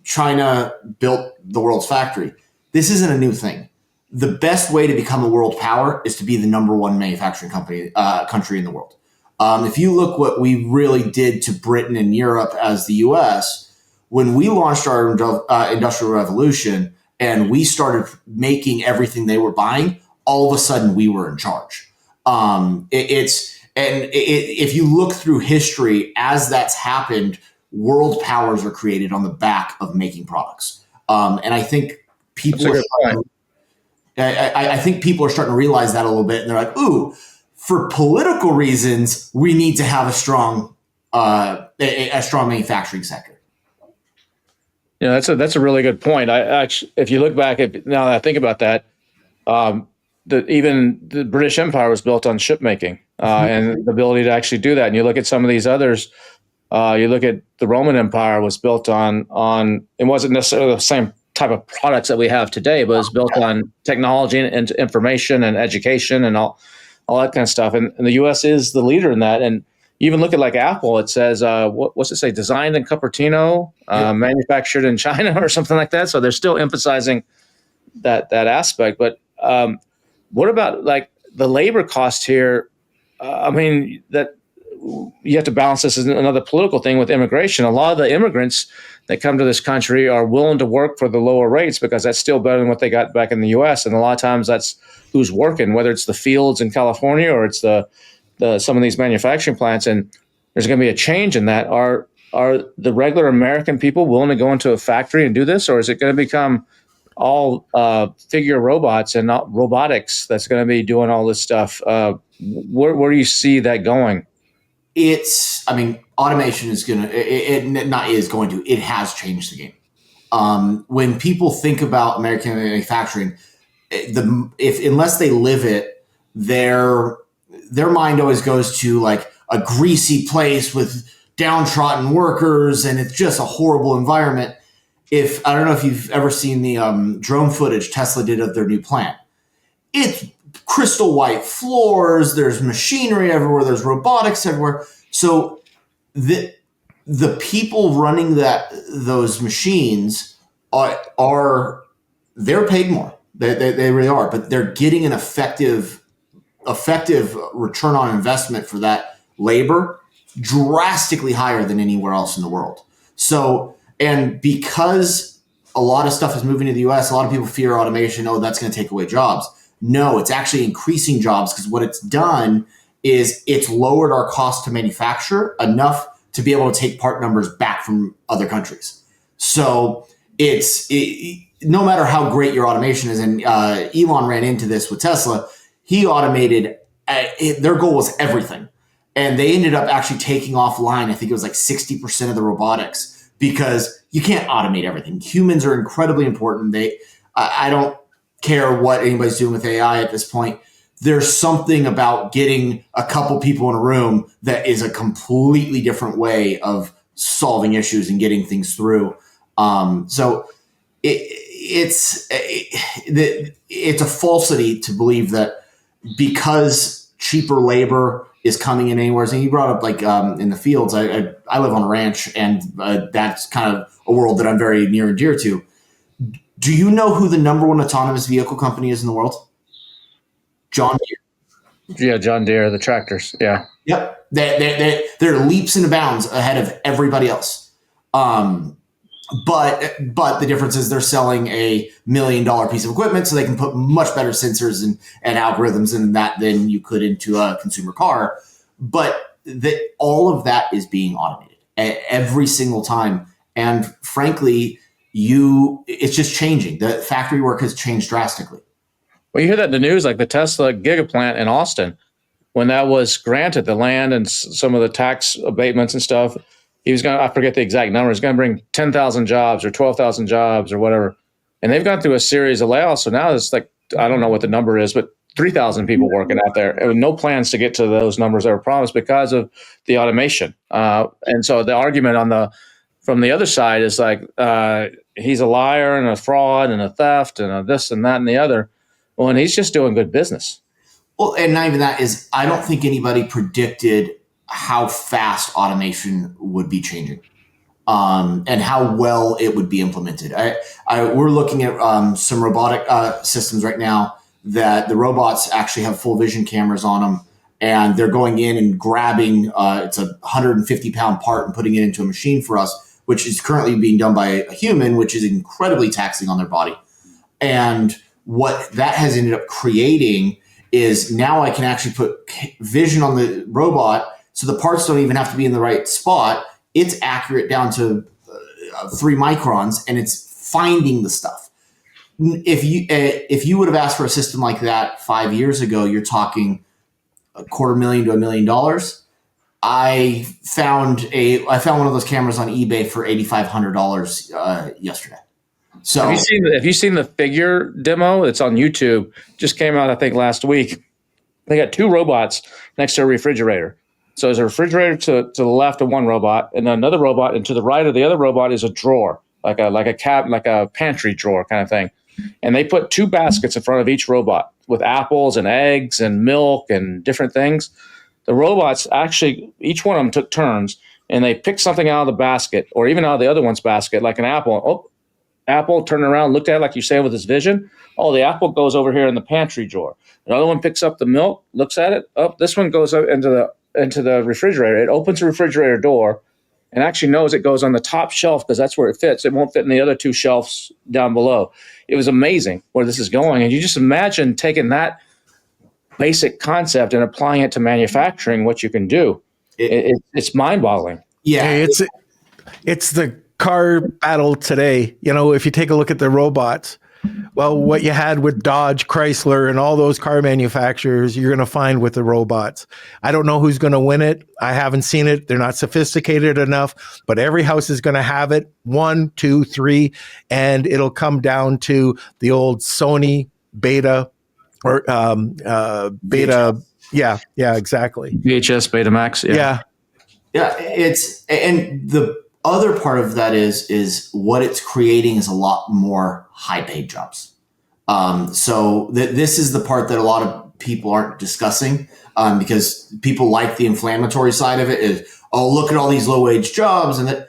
China built the world's factory. This isn't a new thing. The best way to become a world power is to be the number one manufacturing country in the world. If you look what we really did to Britain and Europe as the U.S., when we launched our industrial revolution and we started making everything they were buying, all of a sudden we were in charge. If you look through history, as that's happened, world powers are created on the back of making products. And I think I think people are starting to realize that a little bit, and they're like, "Ooh, for political reasons, we need to have a strong manufacturing sector." Yeah, that's a really good point. I actually, if you look back now that I think about that, even the British Empire was built on shipmaking and the ability to actually do that. And you look at some of these others. You look at the Roman Empire was built on. It wasn't necessarily the same type of products that we have today, but it's built on technology and information and education and all that kind of stuff. And the U.S. is the leader in that. And you even look at like Apple, it says, what's it say? Designed in Cupertino, manufactured in China or something like that. So they're still emphasizing that aspect. But what about like the labor cost here? I mean, that you have to balance this as another political thing with immigration. A lot of the immigrants that come to this country are willing to work for the lower rates because that's still better than what they got back in the U.S. And a lot of times that's who's working, whether it's the fields in California or it's the some of these manufacturing plants. And there's going to be a change in that. Are the regular American people willing to go into a factory and do this, or is it going to become all figure robots and not robotics that's going to be doing all this stuff? Where do you see that going? Automation is it has changed the game. When people think about American manufacturing, unless they live it, their mind always goes to like a greasy place with downtrodden workers, and it's just a horrible environment. I don't know if you've ever seen the drone footage Tesla did of their new plant. It's crystal white floors. There's machinery everywhere. There's robotics everywhere. So the people running those machines are they're paid more. They really are, but they're getting an effective return on investment for that labor drastically higher than anywhere else in the world. So, and because a lot of stuff is moving to the US, a lot of people fear automation. Oh, that's going to take away jobs. No, it's actually increasing jobs, because what it's done is it's lowered our cost to manufacture enough to be able to take part numbers back from other countries. So no matter how great your automation is, and Elon ran into this with Tesla, he automated, their goal was everything. And they ended up actually taking offline, I think it was like 60% of the robotics, because you can't automate everything. Humans are incredibly important. I don't care what anybody's doing with AI at this point. There's something about getting a couple people in a room that is a completely different way of solving issues and getting things through. So it's a falsity to believe that because cheaper labor is coming in anywhere. And you brought up like in the fields. I live on a ranch, and that's kind of a world that I'm very near and dear to. Do you know who the number one autonomous vehicle company is in the world? John Deere. Yeah, John Deere, the tractors. Yeah. Yep. They're leaps and bounds ahead of everybody else. But the difference is they're selling $1 million piece of equipment, so they can put much better sensors and algorithms in that than you could into a consumer car. But all of that is being automated every single time. And frankly, it's just changing. The factory work has changed drastically. Well, you hear that in the news, like the Tesla gigaplant in Austin, when that was granted, the land and some of the tax abatements and stuff, he was going to, I forget the exact number, he's going to bring 10,000 jobs or 12,000 jobs or whatever. And they've gone through a series of layoffs. So now it's like, I don't know what the number is, but 3,000 people working out there. And no plans to get to those numbers that were promised because of the automation. And so the argument from the other side is like, he's a liar and a fraud and a theft and a this and that and the other. Well, and he's just doing good business. Well, and not even that is, I don't think anybody predicted how fast automation would be changing, and how well it would be implemented. We're looking at some robotic systems right now that the robots actually have full vision cameras on them, and they're going in and grabbing it's a 150-pound part and putting it into a machine for us, which is currently being done by a human, which is incredibly taxing on their body. And what that has ended up creating is now I can actually put vision on the robot, so the parts don't even have to be in the right spot. It's accurate down to 3 microns, and it's finding the stuff. If you would have asked for a system like that 5 years ago, you're talking $250,000 to $1 million. I found one of those cameras on eBay for $8,500 yesterday. So have you seen the figure demo? It's on YouTube. Just came out, I think, last week. They got 2 robots next to a refrigerator. So there's a refrigerator to the left of one robot, and then another robot, and to the right of the other robot is a drawer, like a pantry drawer kind of thing. And they put 2 baskets in front of each robot with apples and eggs and milk and different things. The robots actually, each one of them took turns, and they picked something out of the basket, or even out of the other one's basket, like an apple. Oh, apple, turn around, looked at it like you say with his vision. Oh, the apple goes over here in the pantry drawer. Another one picks up the milk, looks at it. Oh, this one goes into the refrigerator. It opens the refrigerator door and actually knows it goes on the top shelf because that's where it fits. It won't fit in the other 2 shelves down below. It was amazing where this is going. And you just imagine taking that basic concept and applying it to manufacturing, what you can do. It's mind-boggling. Yeah. Hey, it's the car battle today. You know, if you take a look at the robots, well, what you had with Dodge, Chrysler, and all those car manufacturers, you're going to find with the robots. I don't know who's going to win it. I haven't seen it. They're not sophisticated enough, but every house is going to have it. 1, 2, 3, and it'll come down to the old Sony Beta or Beta. Yeah, exactly. VHS, Betamax. Yeah. And the other part of that is what it's creating is a lot more high-paid jobs. So this is the part that a lot of people aren't discussing because people like the inflammatory side of it. Is, oh, look at all these low-wage jobs, and that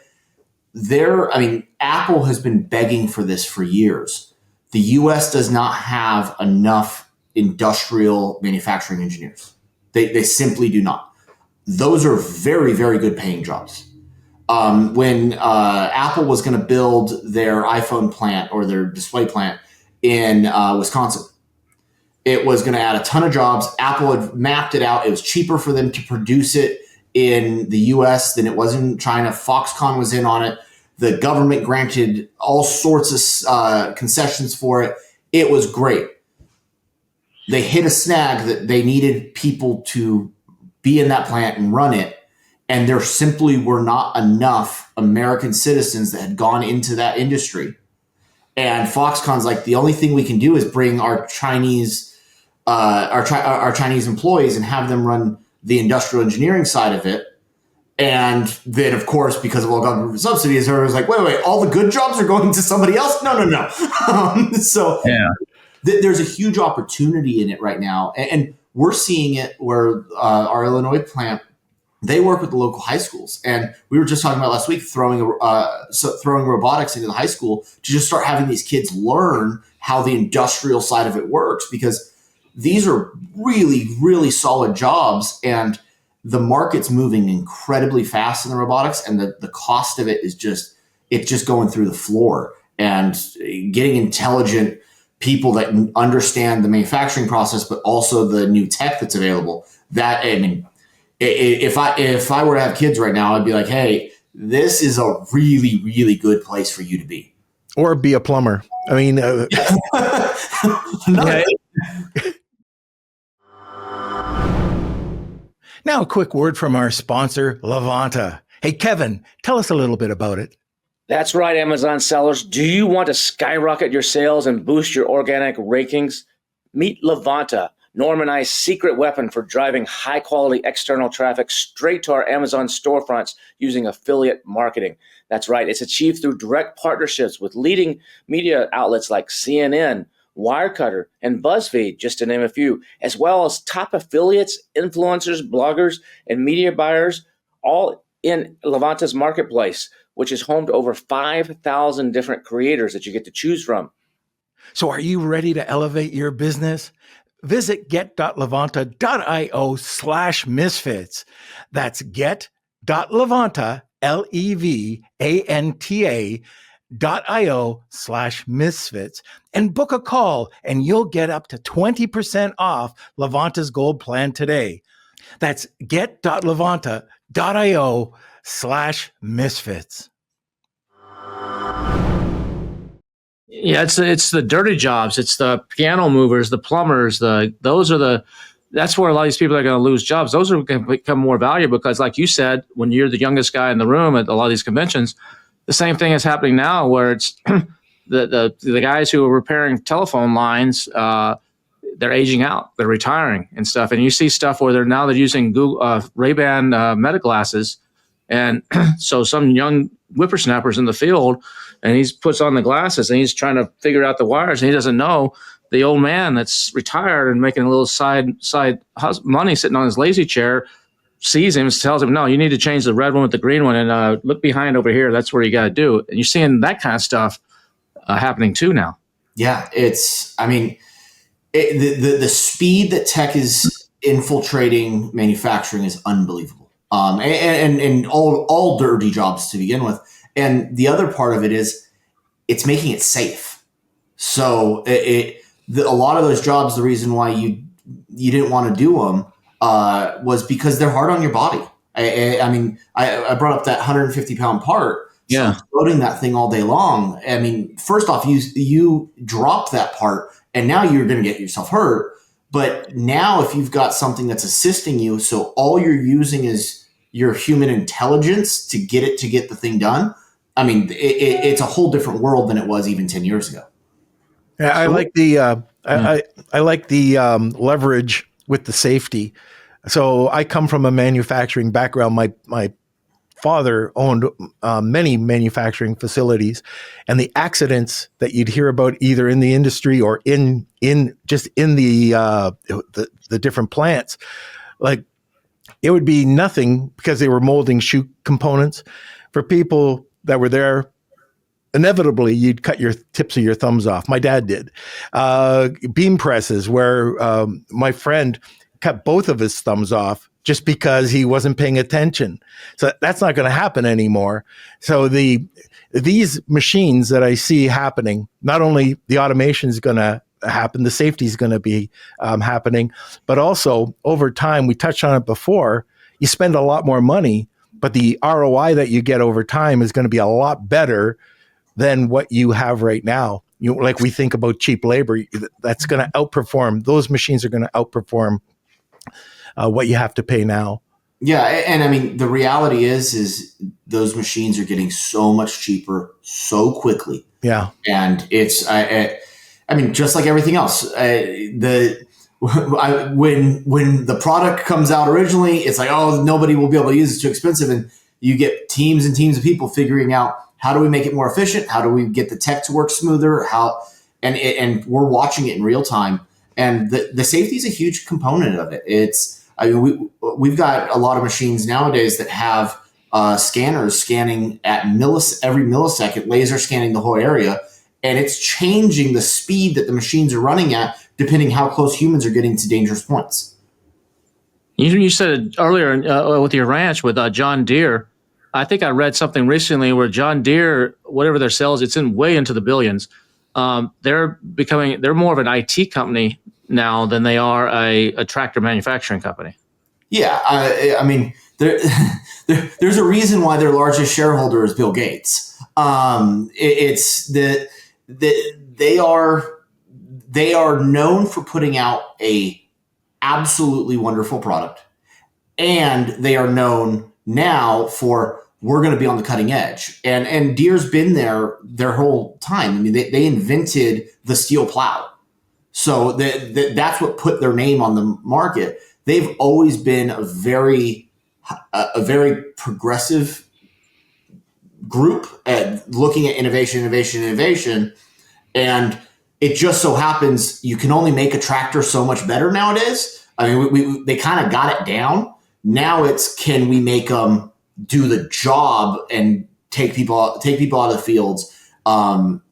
Apple has been begging for this for years. The U.S. does not have enough industrial manufacturing engineers. They simply do not. Those are very, very good paying jobs. When Apple was going to build their iPhone plant or their display plant in Wisconsin, it was going to add a ton of jobs. Apple had mapped it out. It was cheaper for them to produce it in the US than it was in China. Foxconn was in on it. The government granted all sorts of concessions for it. It was great. They hit a snag that they needed people to be in that plant and run it. And there simply were not enough American citizens that had gone into that industry. And Foxconn's like, the only thing we can do is bring our Chinese Chinese employees and have them run the industrial engineering side of it. And then, of course, because of all government subsidies, everyone's like, wait, all the good jobs are going to somebody else? No. So Yeah. There's a huge opportunity in it right now. And we're seeing it where our Illinois plant, they work with the local high schools. And we were just talking about last week throwing robotics into the high school to just start having these kids learn how the industrial side of it works, because these are really, really solid jobs. And the market's moving incredibly fast in the robotics, and the cost of it is just going through the floor. And getting intelligent people that understand the manufacturing process, but also the new tech that's available. That, I mean, if I were to have kids right now, I'd be like, hey, this is a really, really good place for you to be. Or be a plumber. I mean, Now, a quick word from our sponsor, Levanta. Hey, Kevin, tell us a little bit about it. That's right, Amazon sellers. Do you want to skyrocket your sales and boost your organic rankings? Meet Levanta, Norm and I's secret weapon for driving high-quality external traffic straight to our Amazon storefronts using affiliate marketing. That's right. It's achieved through direct partnerships with leading media outlets like CNN, Wirecutter, and BuzzFeed, just to name a few, as well as top affiliates, influencers, bloggers, and media buyers, all in Levanta's marketplace, which is home to over 5,000 different creators that you get to choose from. So are you ready to elevate your business? Visit get.levanta.io/misfits. That's get.levanta, LEVANTA.io/misfits, and book a call, and you'll get up to 20% off Levanta's gold plan today. That's get.levanta.io/misfits. Yeah, it's the dirty jobs. It's the piano movers, the plumbers. That's where a lot of these people are going to lose jobs. Those are going to become more valuable because, like you said, when you're the youngest guy in the room at a lot of these conventions, the same thing is happening now, where it's the guys who are repairing telephone lines. They're aging out. They're retiring and stuff. And you see stuff where they're using Google Ray-Ban Meta glasses, and so some young whippersnappers in the field, and he puts on the glasses and he's trying to figure out the wires, and he doesn't know the old man that's retired and making a little side money sitting on his lazy chair sees him and tells him, no, you need to change the red one with the green one, and look behind over here. That's where you got to do it. And you're seeing that kind of stuff happening too now. Yeah, the speed that tech is infiltrating manufacturing is unbelievable. And all dirty jobs to begin with. And the other part of it is it's making it safe. So a lot of those jobs, the reason why you didn't want to do them was because they're hard on your body. I brought up that 150-pound part. Yeah. So loading that thing all day long. I mean, first off, you drop that part and now you're going to get yourself hurt. But now if you've got something that's assisting you, so all you're using is your human intelligence to get the thing done. I mean, it's a whole different world than it was even 10 years ago. Yeah, I like the leverage with the safety. So I come from a manufacturing background. My father owned many manufacturing facilities, and the accidents that you'd hear about either in the industry or in the different plants, like it would be nothing because they were molding shoe components. For people that were there, inevitably you'd cut your tips of your thumbs off. My dad did. Beam presses where my friend cut both of his thumbs off just because he wasn't paying attention. So that's not going to happen anymore. So these machines that I see happening, not only the automation is going to happen, the safety is going to be happening, but also over time, we touched on it before, you spend a lot more money, but the ROI that you get over time is going to be a lot better than what you have right now. Like we think about cheap labor, that's going to outperform. Those machines are going to outperform what you have to pay now. Yeah, and I mean the reality is those machines are getting so much cheaper so quickly. Yeah, and it's I mean just like everything else, when the product comes out originally, it's like, oh, nobody will be able to use it, it's too expensive, and you get teams and teams of people figuring out how do we make it more efficient, how do we get the tech to work smoother, and we're watching it in real time, and the safety is a huge component of it. We've got a lot of machines nowadays that have scanners scanning at every millisecond, laser scanning the whole area, and it's changing the speed that the machines are running at depending how close humans are getting to dangerous points. You said earlier with your ranch with John Deere. I think I read something recently where John Deere, whatever their sales, it's way into the billions. They're more of an IT company now than they are a tractor manufacturing company. Yeah, I mean, there's a reason why their largest shareholder is Bill Gates. It's that they are known for putting out a absolutely wonderful product, and they are known now for we're going to be on the cutting edge. And Deere's been there their whole time. I mean, they invented the steel plow, so that's what put their name on the market. They've always been a very progressive group at looking at innovation. And it just so happens you can only make a tractor so much better nowadays. I mean, they kind of got it down. Now it's, can we make them do the job and take people out of the fields,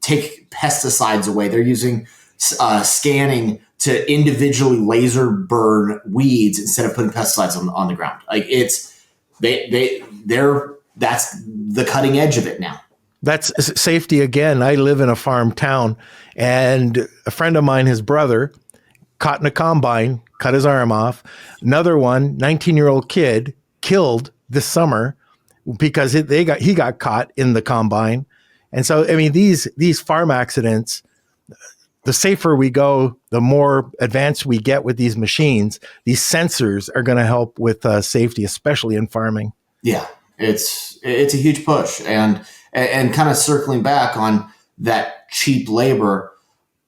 take pesticides away. They're using scanning to individually laser burn weeds instead of putting pesticides on the ground. Like that's the cutting edge of it now. That's safety again. I live in a farm town, and a friend of mine, his brother, caught in a combine, cut his arm off. Another one, 19-year-old kid, killed this summer because he got caught in the combine. And so, I mean, these farm accidents, the safer we go, the more advanced we get with these machines. These sensors are going to help with safety, especially in farming. Yeah, it's a huge push, and kind of circling back on that cheap labor,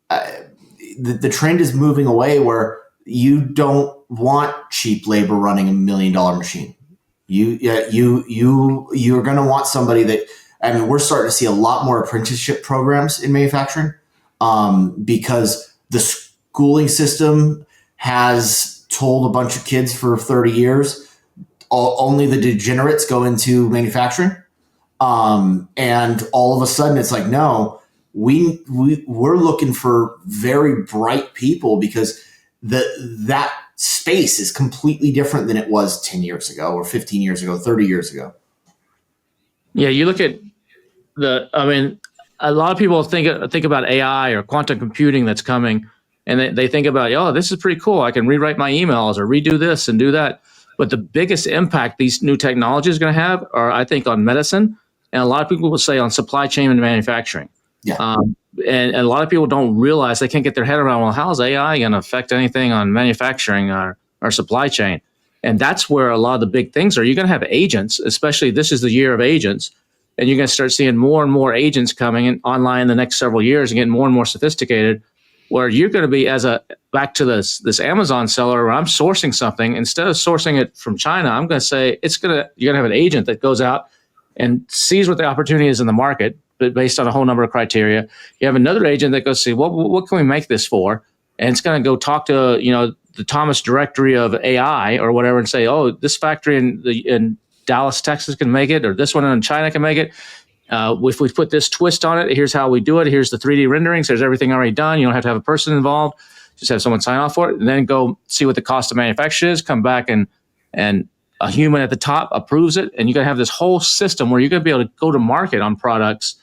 the trend is moving away where you don't want cheap labor running $1 million machine. You're going to want somebody that, I mean, we're starting to see a lot more apprenticeship programs in manufacturing, because the schooling system has told a bunch of kids for 30 years, only the degenerates go into manufacturing. And all of a sudden it's like, no, we're looking for very bright people, because that space is completely different than it was 10 years ago or 15 years ago, 30 years ago. Yeah, you look at a lot of people think about AI or quantum computing that's coming, and they think about, oh, this is pretty cool. I can rewrite my emails or redo this and do that. But the biggest impact these new technologies are going to have are, I think, on medicine, and a lot of people will say on supply chain and manufacturing. Yeah. And a lot of people don't realize, they can't get their head around, well, how is AI going to affect anything on manufacturing or supply chain? And that's where a lot of the big things are. You're going to have agents, especially this is the year of agents, and you're going to start seeing more and more agents coming in online in the next several years and getting more and more sophisticated, where you're going to be back to this Amazon seller where I'm sourcing something. Instead of sourcing it from China, I'm going to say you're going to have an agent that goes out and sees what the opportunity is in the market, but based on a whole number of criteria. You have another agent that goes see, what can we make this for? And it's going to go talk to, the Thomas directory of AI or whatever, and say, oh, this factory in Dallas, Texas can make it, or this one in China can make it. If we put this twist on it, here's how we do it. Here's the 3D renderings. There's everything already done. You don't have to have a person involved. Just have someone sign off for it, and then go see what the cost of manufacture is. Come back and a human at the top approves it, and you're going to have this whole system where you're going to be able to go to market on products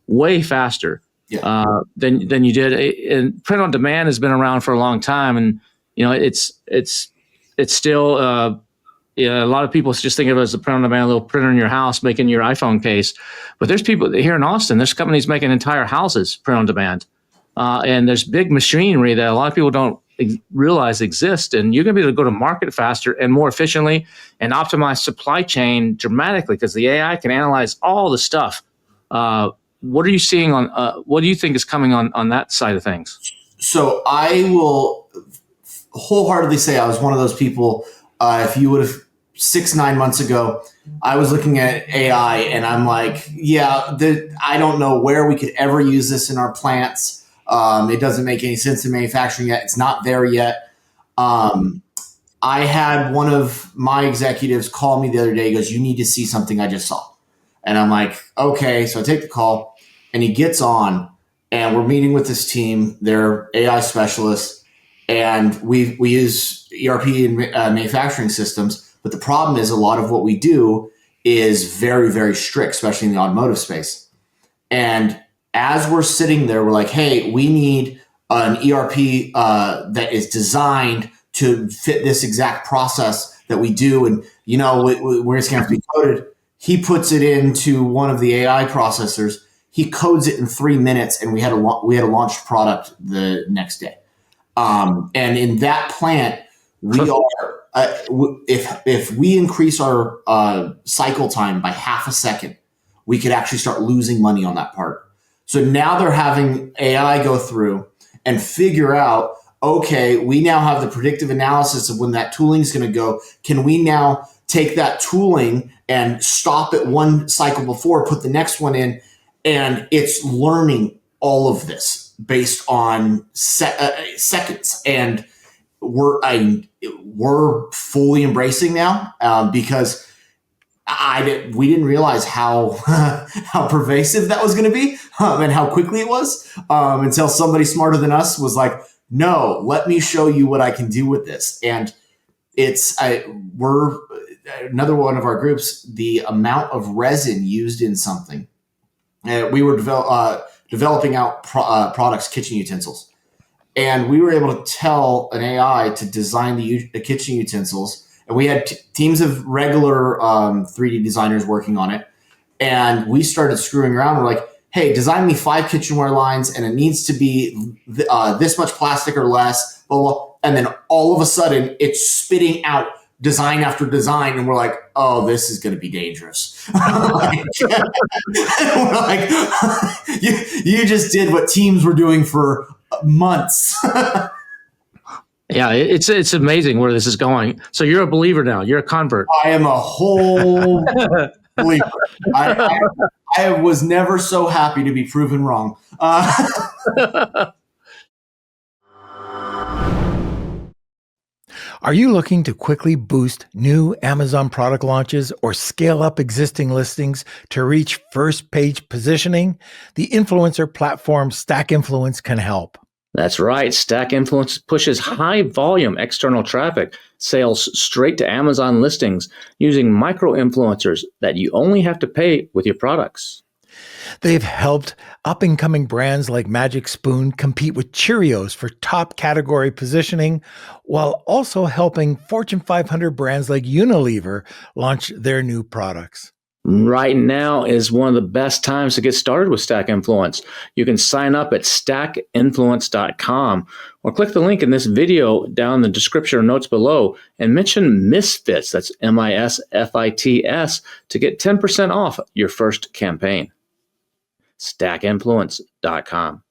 way faster than you did. And print on demand has been around for a long time, and it's still Yeah, a lot of people just think of it as a print-on-demand little printer in your house making your iPhone case. But there's people here in Austin, there's companies making entire houses print-on-demand. And there's big machinery that a lot of people don't realize exist. And you're going to be able to go to market faster and more efficiently and optimize supply chain dramatically because the AI can analyze all the stuff. What are you seeing on, what do you think is coming on that side of things? So I will wholeheartedly say I was one of those people. If you would have 6-9 months ago, I was looking at AI and I'm like, yeah, I don't know where we could ever use this in our plants. It doesn't make any sense in manufacturing yet. It's not there yet. I had one of my executives call me the other day. He goes, "You need to see something I just saw." And I'm like, okay. So I take the call and he gets on and we're meeting with this team. They're AI specialists and we use ERP and manufacturing systems. But the problem is a lot of what we do is very, very strict, especially in the automotive space. And as we're sitting there, we're like, hey, we need an ERP that is designed to fit this exact process that we do. And, we're just going to have to be coded. He puts it into one of the AI processors. He codes it in 3 minutes, and we had a launched product the next day. And in that plant, we are if we increase our cycle time by half a second, we could actually start losing money on that part. So now they're having AI go through and figure out, okay, we now have the predictive analysis of when that tooling is going to go. Can we now take that tooling and stop it one cycle before, put the next one in, and it's learning all of this based on seconds. And we're fully embracing now because we didn't realize how how pervasive that was going to be and how quickly it was until somebody smarter than us was like, no, let me show you what I can do with this. And we're another one of our groups, the amount of resin used in something. We were developing out products, kitchen utensils. And we were able to tell an AI to design the kitchen utensils. And we had teams of regular 3D designers working on it. And we started screwing around. We're like, hey, design me 5 kitchenware lines, and it needs to be this much plastic or less, blah, blah. And then all of a sudden, it's spitting out design after design. And we're like, oh, this is going to be dangerous. We're like, you just did what teams were doing for months. Yeah, it's amazing where this is going. So you're a believer now. You're a convert. I am a whole believer. I was never so happy to be proven wrong. Are you looking to quickly boost new Amazon product launches or scale up existing listings to reach first page positioning? The influencer platform Stack Influence can help. That's right. Stack Influence pushes high volume external traffic sales straight to Amazon listings using micro influencers that you only have to pay with your products. They've helped up-and-coming brands like Magic Spoon compete with Cheerios for top category positioning, while also helping Fortune 500 brands like Unilever launch their new products. Right now is one of the best times to get started with Stack Influence. You can sign up at stackinfluence.com or click the link in this video down in the description or notes below and mention Misfits, that's MISFITS, to get 10% off your first campaign. stackinfluence.com.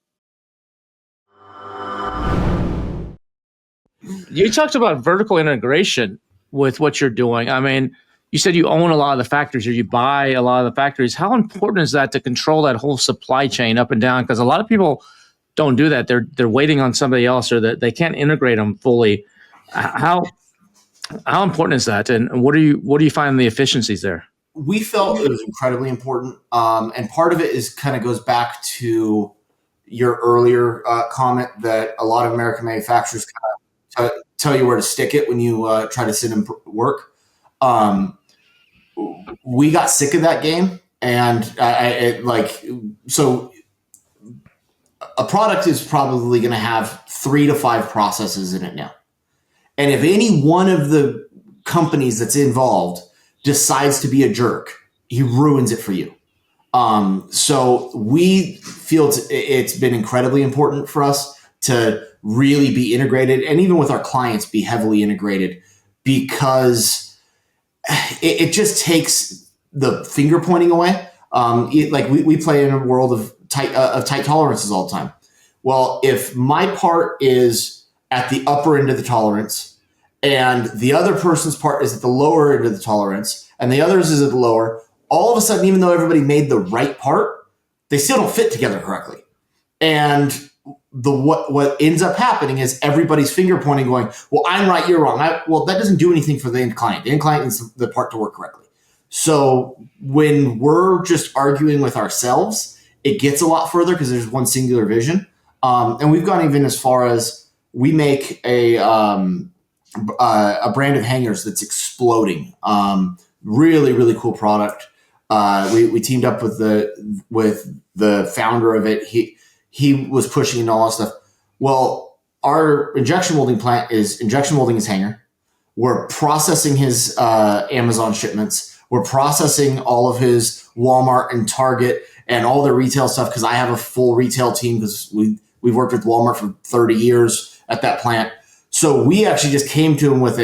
You talked about vertical integration with what you're doing. I mean, you said you own a lot of the factories or you buy a lot of the factories. How important is that to control that whole supply chain up and down? Because a lot of people don't do that. They're waiting on somebody else, or that they can't integrate them fully. How important is that? And what do you find the efficiencies there? We felt it was incredibly important. And part of it kind of goes back to your earlier comment that a lot of American manufacturers kind of tell you where to stick it when you try to sit and work. We got sick of that game. And so a product is probably going to have 3 to 5 processes in it now. And if any one of the companies that's involved decides to be a jerk, he ruins it for you. So we feel it's been incredibly important for us to really be integrated, and even with our clients be heavily integrated, because it just takes the finger pointing away. Like we play in a world of tight tolerances all the time. Well, if my part is at the upper end of the tolerance and the other person's part is at the lower end of the tolerance and the others is at the lower, all of a sudden, even though everybody made the right part, they still don't fit together correctly. And what ends up happening is everybody's finger pointing going, well, I'm right, you're wrong. Well, that doesn't do anything for the end client. The end client needs the part to work correctly. So when we're just arguing with ourselves, it gets a lot further because there's one singular vision. And we've gone even as far as we make a brand of hangers that's exploding. Really, really cool product. We teamed up with the founder of it. He was pushing into all that stuff. Well, our injection molding plant is injection molding his hanger. We're processing his Amazon shipments. We're processing all of his Walmart and Target and all their retail stuff, because I have a full retail team because we've worked with Walmart for 30 years at that plant. So we actually just came to him with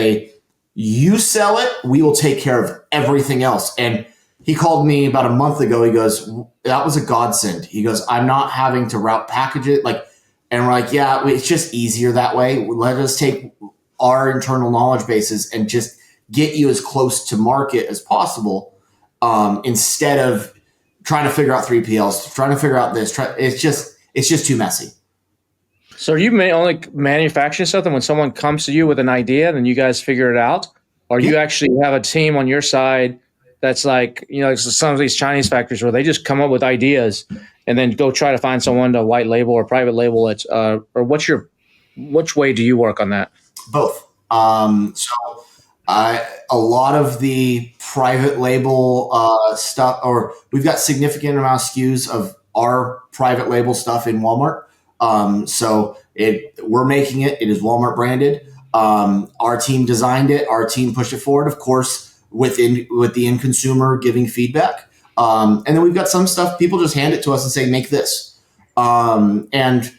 you sell it, we will take care of everything else. And he called me about a month ago. He goes, that was a godsend. He goes, I'm not having to route package it. And we're like, yeah, it's just easier that way. Let us take our internal knowledge bases and just get you as close to market as possible, instead of trying to figure out 3PLs, trying to figure out this. It's just too messy. So are you only manufacturing something when someone comes to you with an idea, then you guys figure it out? Or you actually have a team on your side that's like, some of these Chinese factories where they just come up with ideas and then go try to find someone to white label or private label it? Or which way do you work on that? Both. A lot of the private label stuff, or we've got significant amount of SKUs of our private label stuff in Walmart. So we're making it. It is Walmart branded. Our team designed it. Our team pushed it forward, of course, with the end consumer giving feedback. And then we've got some stuff people just hand it to us and say, make this. And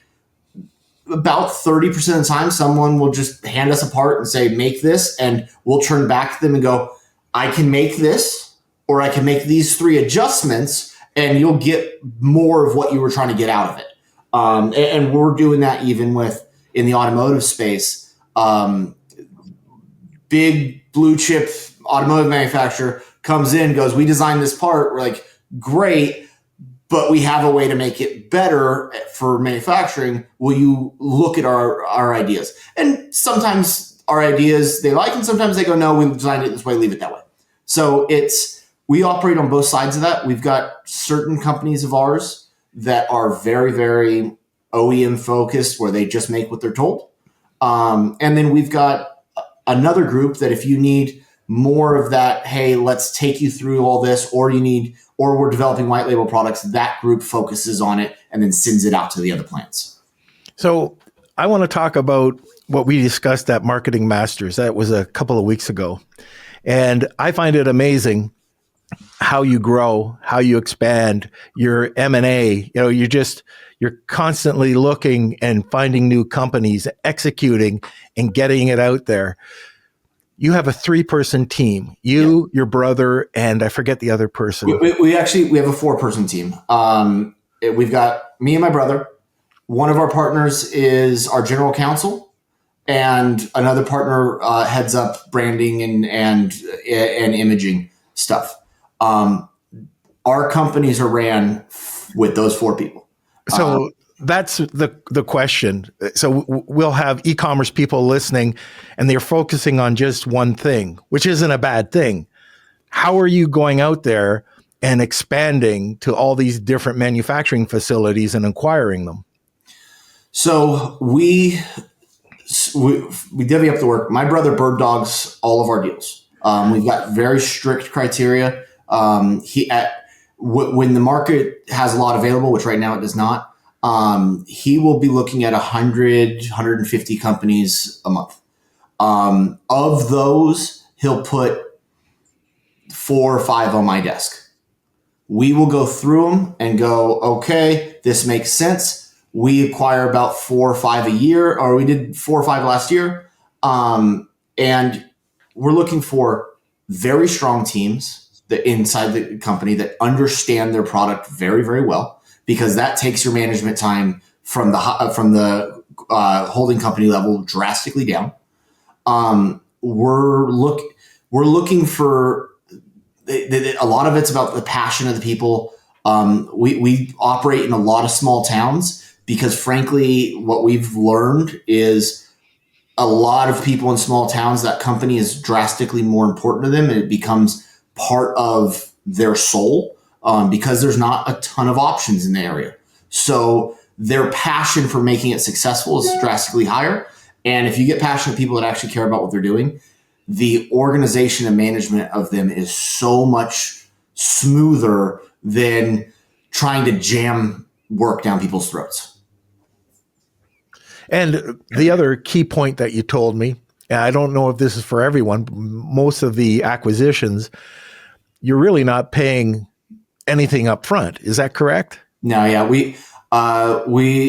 about 30% of the time, someone will just hand us a part and say, make this, and we'll turn back to them and go, I can make this, or I can make these 3 adjustments, and you'll get more of what you were trying to get out of it. And we're doing that even in the automotive space. Big blue chip automotive manufacturer comes in, goes, we designed this part. We're like, great, but we have a way to make it better for manufacturing. Will you look at our ideas? And sometimes our ideas they like, and sometimes they go, no, we designed it this way, leave it that way. So we operate on both sides of that. We've got certain companies of ours that are very, very OEM focused, where they just make what they're told. And then we've got another group that if you need more of that, hey, let's take you through all this, or we're developing white label products, that group focuses on it and then sends it out to the other plants. So I want to talk about what we discussed at Marketing Masters. That was a couple of weeks ago. And I find it amazing how you grow, how you expand your M&A. You're constantly looking and finding new companies, executing and getting it out there. You have a 3-person team, your brother, and I forget the other person. We have a 4-person team. We've got me and my brother. One of our partners is our general counsel, and another partner heads up branding and imaging stuff. Our companies are ran with those 4 people. So that's the question. So we'll have e-commerce people listening, and they're focusing on just one thing, which isn't a bad thing. How are you going out there and expanding to all these different manufacturing facilities and acquiring them? So we divvy up the work. My brother bird dogs all of our deals. We've got very strict criteria. When the market has a lot available, which right now it does not, he will be looking at 100, 150 companies a month. Of those, he'll put 4 or 5 on my desk. We will go through them and go, okay, this makes sense. We acquire about 4 or 5 a year, or we did 4 or 5 last year. And we're looking for very strong teams that inside the company that understand their product very, very well, because that takes your management time from the holding company level drastically down. We're looking for a lot of it's about the passion of the people. We operate in a lot of small towns because, frankly, what we've learned is a lot of people in small towns, that company is drastically more important to them, and it becomes part of their soul because there's not a ton of options in the area. So their passion for making it successful is drastically higher. And if you get passionate people that actually care about what they're doing, the organization and management of them is so much smoother than trying to jam work down people's throats. And the other key point that you told me, and I don't know if this is for everyone, most of the acquisitions, you're really not paying anything up front. Is that correct? No, yeah, we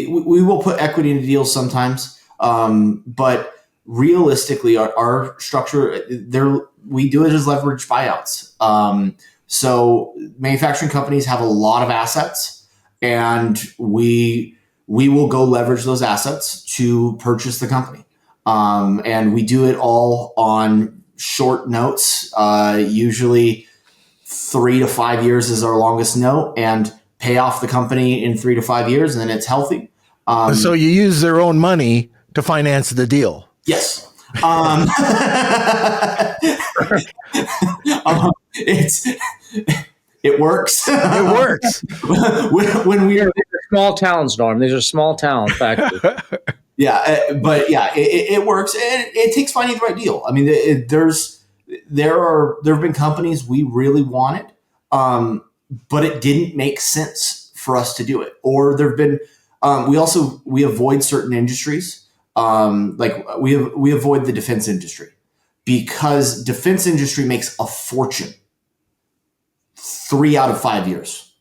will put equity into deals sometimes, but realistically, our structure we do it as leverage buyouts. So manufacturing companies have a lot of assets, and we will go leverage those assets to purchase the company. And we do it all on short notes. Usually 3 to 5 years is our longest note, and pay off the company in 3 to 5 years, and then it's healthy. So you use their own money to finance the deal. Yes. It works. It works. when we are small towns, Norm. These are small towns factories. but it works. It takes finding the right deal. I mean, there have been companies we really wanted, but it didn't make sense for us to do it. Or there've been we avoid certain industries. Like we avoid the defense industry because defense industry makes a fortune 3 out of 5 years,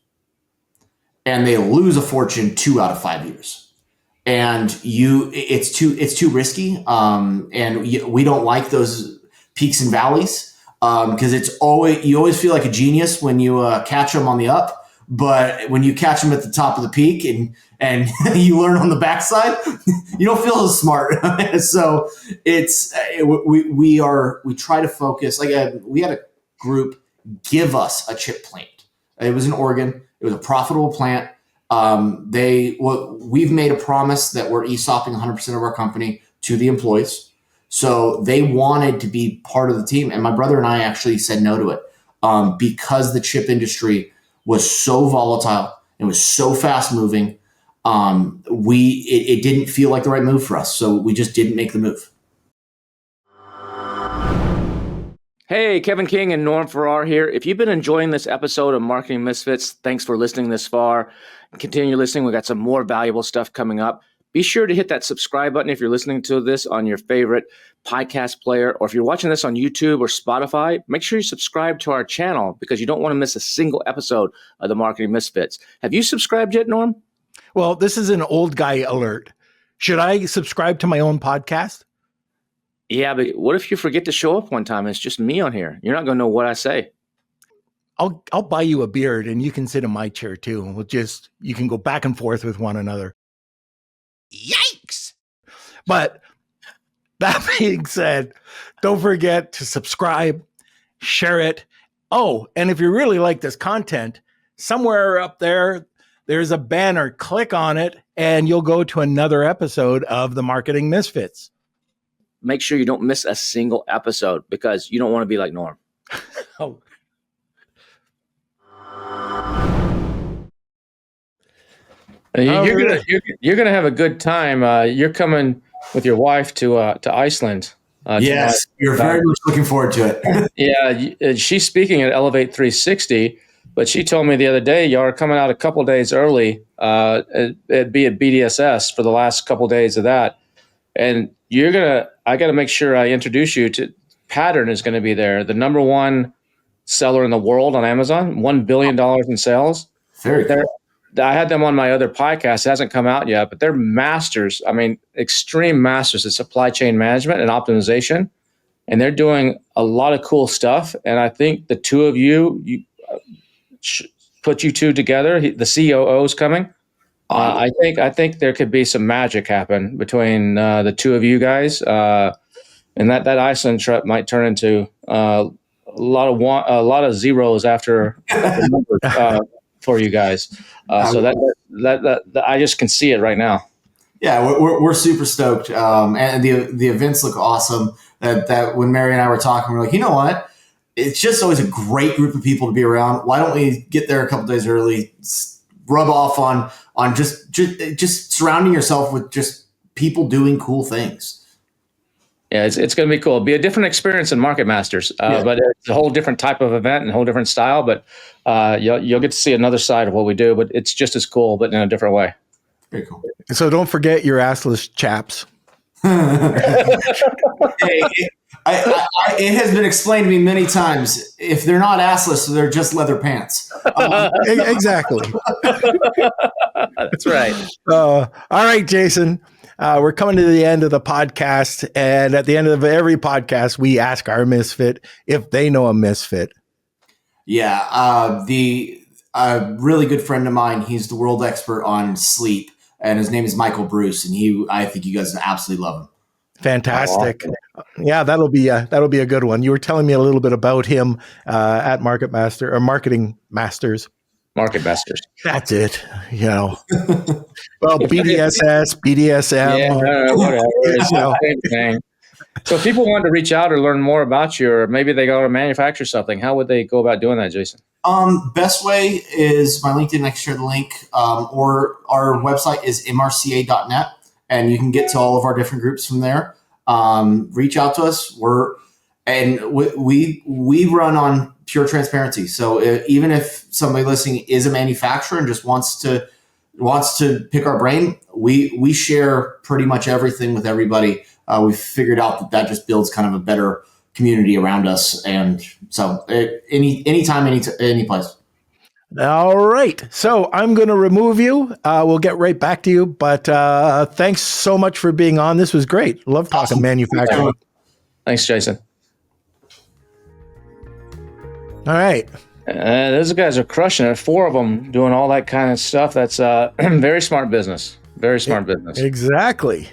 and they lose a fortune 2 out of 5 years. And it's too risky. And we don't like those peaks and valleys because you always feel like a genius when you catch them on the up, but when you catch them at the top of the peak and you learn on the backside, you don't feel as smart. So we try to focus. We had a group give us a chip plant. It was in Oregon. It was a profitable plant. We've made a promise that we're ESOPing 100% of our company to the employees. So they wanted to be part of the team. And my brother and I actually said no to it because the chip industry was so volatile. It was so fast moving. It didn't feel like the right move for us. So we just didn't make the move. Hey, Kevin King and Norm Farrar here. If you've been enjoying this episode of Marketing Misfits, thanks for listening this far. Continue listening. We got some more valuable stuff coming up. Be sure to hit that subscribe button if you're listening to this on your favorite podcast player, or if you're watching this on YouTube or Spotify, make sure you subscribe to our channel because you don't want to miss a single episode of the Marketing Misfits. Have you subscribed yet, Norm? Well, this is an old guy alert. Should I subscribe to my own podcast? Yeah, but what if you forget to show up one time and it's just me on here? You're not going to know what I say. I'll buy you a beard and you can sit in my chair too. And you can go back and forth with one another. Yikes! But that being said, don't forget to subscribe, share it. Oh, and if you really like this content, somewhere up there's a banner. Click on it and you'll go to another episode of the Marketing Misfits. Make sure you don't miss a single episode because you don't want to be like Norm. Oh. You're gonna have a good time. You're coming with your wife to Iceland. Yes, you're very much looking forward to it. Yeah, she's speaking at Elevate 360, but she told me the other day y'all are coming out a couple days early. It'd be at BDSS for the last couple days of that, and I got to make sure I introduce you pattern is going to be there. The number one seller in the world on Amazon, $1 billion in sales. Very cool. I had them on my other podcast. It hasn't come out yet, but they're masters. I mean, extreme masters at supply chain management and optimization. And they're doing a lot of cool stuff. And I think the two of you put you two together. The COO is coming. I think there could be some magic happen between the two of you guys. And that Iceland trip might turn into a lot of zeros after the number for you guys. So that I just can see it right now. Yeah, we're super stoked, and the events look awesome. That when Mary and I were talking, we're like, you know what? It's just always a great group of people to be around. Why don't we get there a couple days early? Rub off on just surrounding yourself with just people doing cool things. Yeah, it's going to be cool. It'll be a different experience than Market Masters, but it's a whole different type of event and a whole different style. But you'll get to see another side of what we do. But it's just as cool, but in a different way. Very cool. So don't forget your assless chaps. Hey, it has been explained to me many times. If they're not assless, they're just leather pants. Exactly. That's right. All right, Jason. We're coming to the end of the podcast. And at the end of every podcast, we ask our misfit if they know a misfit. Yeah. A really good friend of mine, he's the world expert on sleep. And his name is Michael Bruce. And I think you guys absolutely love him. Fantastic. Yeah, that'll be a good one. You were telling me a little bit about him at Marketing Masters. Market Masters. That's it. You know. Well, BDSS, BDSM. Whatever. It's the same thing. So if people want to reach out or learn more about you, or maybe they go to manufacture something, how would they go about doing that, Jason? Best way is my LinkedIn. I can share the link, or our website is mrca.net, and you can get to all of our different groups from there. Reach out to us. We run on pure transparency. So even if somebody listening is a manufacturer and just wants to pick our brain, we share pretty much everything with everybody. We've figured out that just builds kind of a better community around us. And so anytime, any place. All right. So I'm going to remove you. We'll get right back to you. But thanks so much for being on. This was great. Love talking awesome. Manufacturing. Thanks, Jason. All right. Those guys are crushing it. 4 of them doing all that kind of stuff. That's very smart business. Very smart business. Exactly.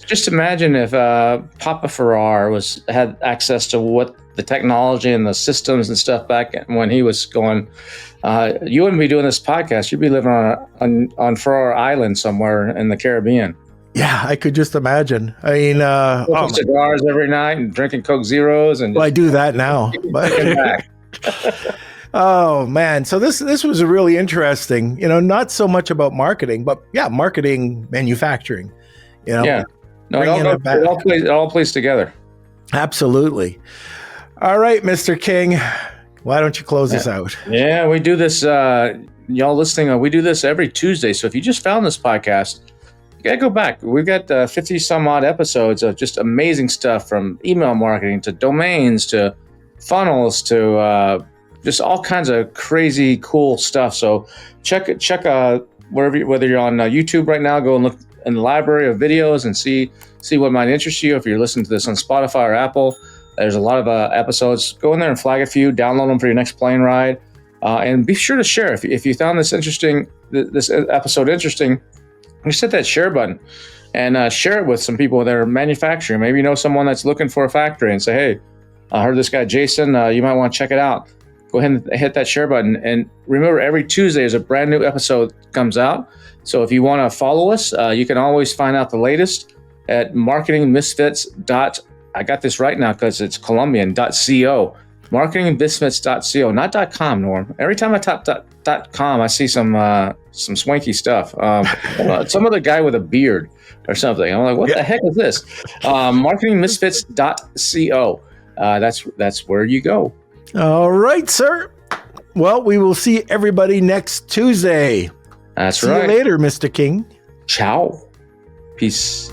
Just imagine if Papa Ferrar had access to what the technology and the systems and stuff back when he was going. You wouldn't be doing this podcast. You'd be living on Ferrar Island somewhere in the Caribbean. Yeah, I could just imagine. I mean, cigars every night and drinking Coke Zeros, and I do that now. But oh man, so this was really interesting. Not so much about marketing, but marketing, manufacturing. Yeah, no, it all plays together. Absolutely. All right, Mr. King, why don't you close us out? Yeah, we do this. Y'all listening, we do this every Tuesday. So if you just found this podcast, you got to go back. We've got 50 some odd episodes of just amazing stuff, from email marketing to domains to funnels to just all kinds of crazy cool stuff. So check whether you're on YouTube right now, go and look in the library of videos and see what might interest you. If you're listening to this on Spotify or Apple, there's a lot of episodes. Go in there and flag a few, download them for your next plane ride, and be sure to share. If you found this episode interesting, just hit that share button and share it with some people that are manufacturing. Maybe you know someone that's looking for a factory and say, hey, I heard this guy Jason, you might want to check it out. Go ahead and hit that share button. And remember, every Tuesday is a brand new episode comes out. So if you want to follow us, you can always find out the latest at Marketing Misfits. I got this right now because it's Colombian.co. Marketingmisfits.co, not .com, Norm. Every time I type .com, I see some swanky stuff. Some other guy with a beard or something. I'm like, what the heck is this? Marketingmisfits.co. That's where you go. All right, sir. Well, we will see everybody next Tuesday. That's right. See you later, Mr. King. Ciao. Peace.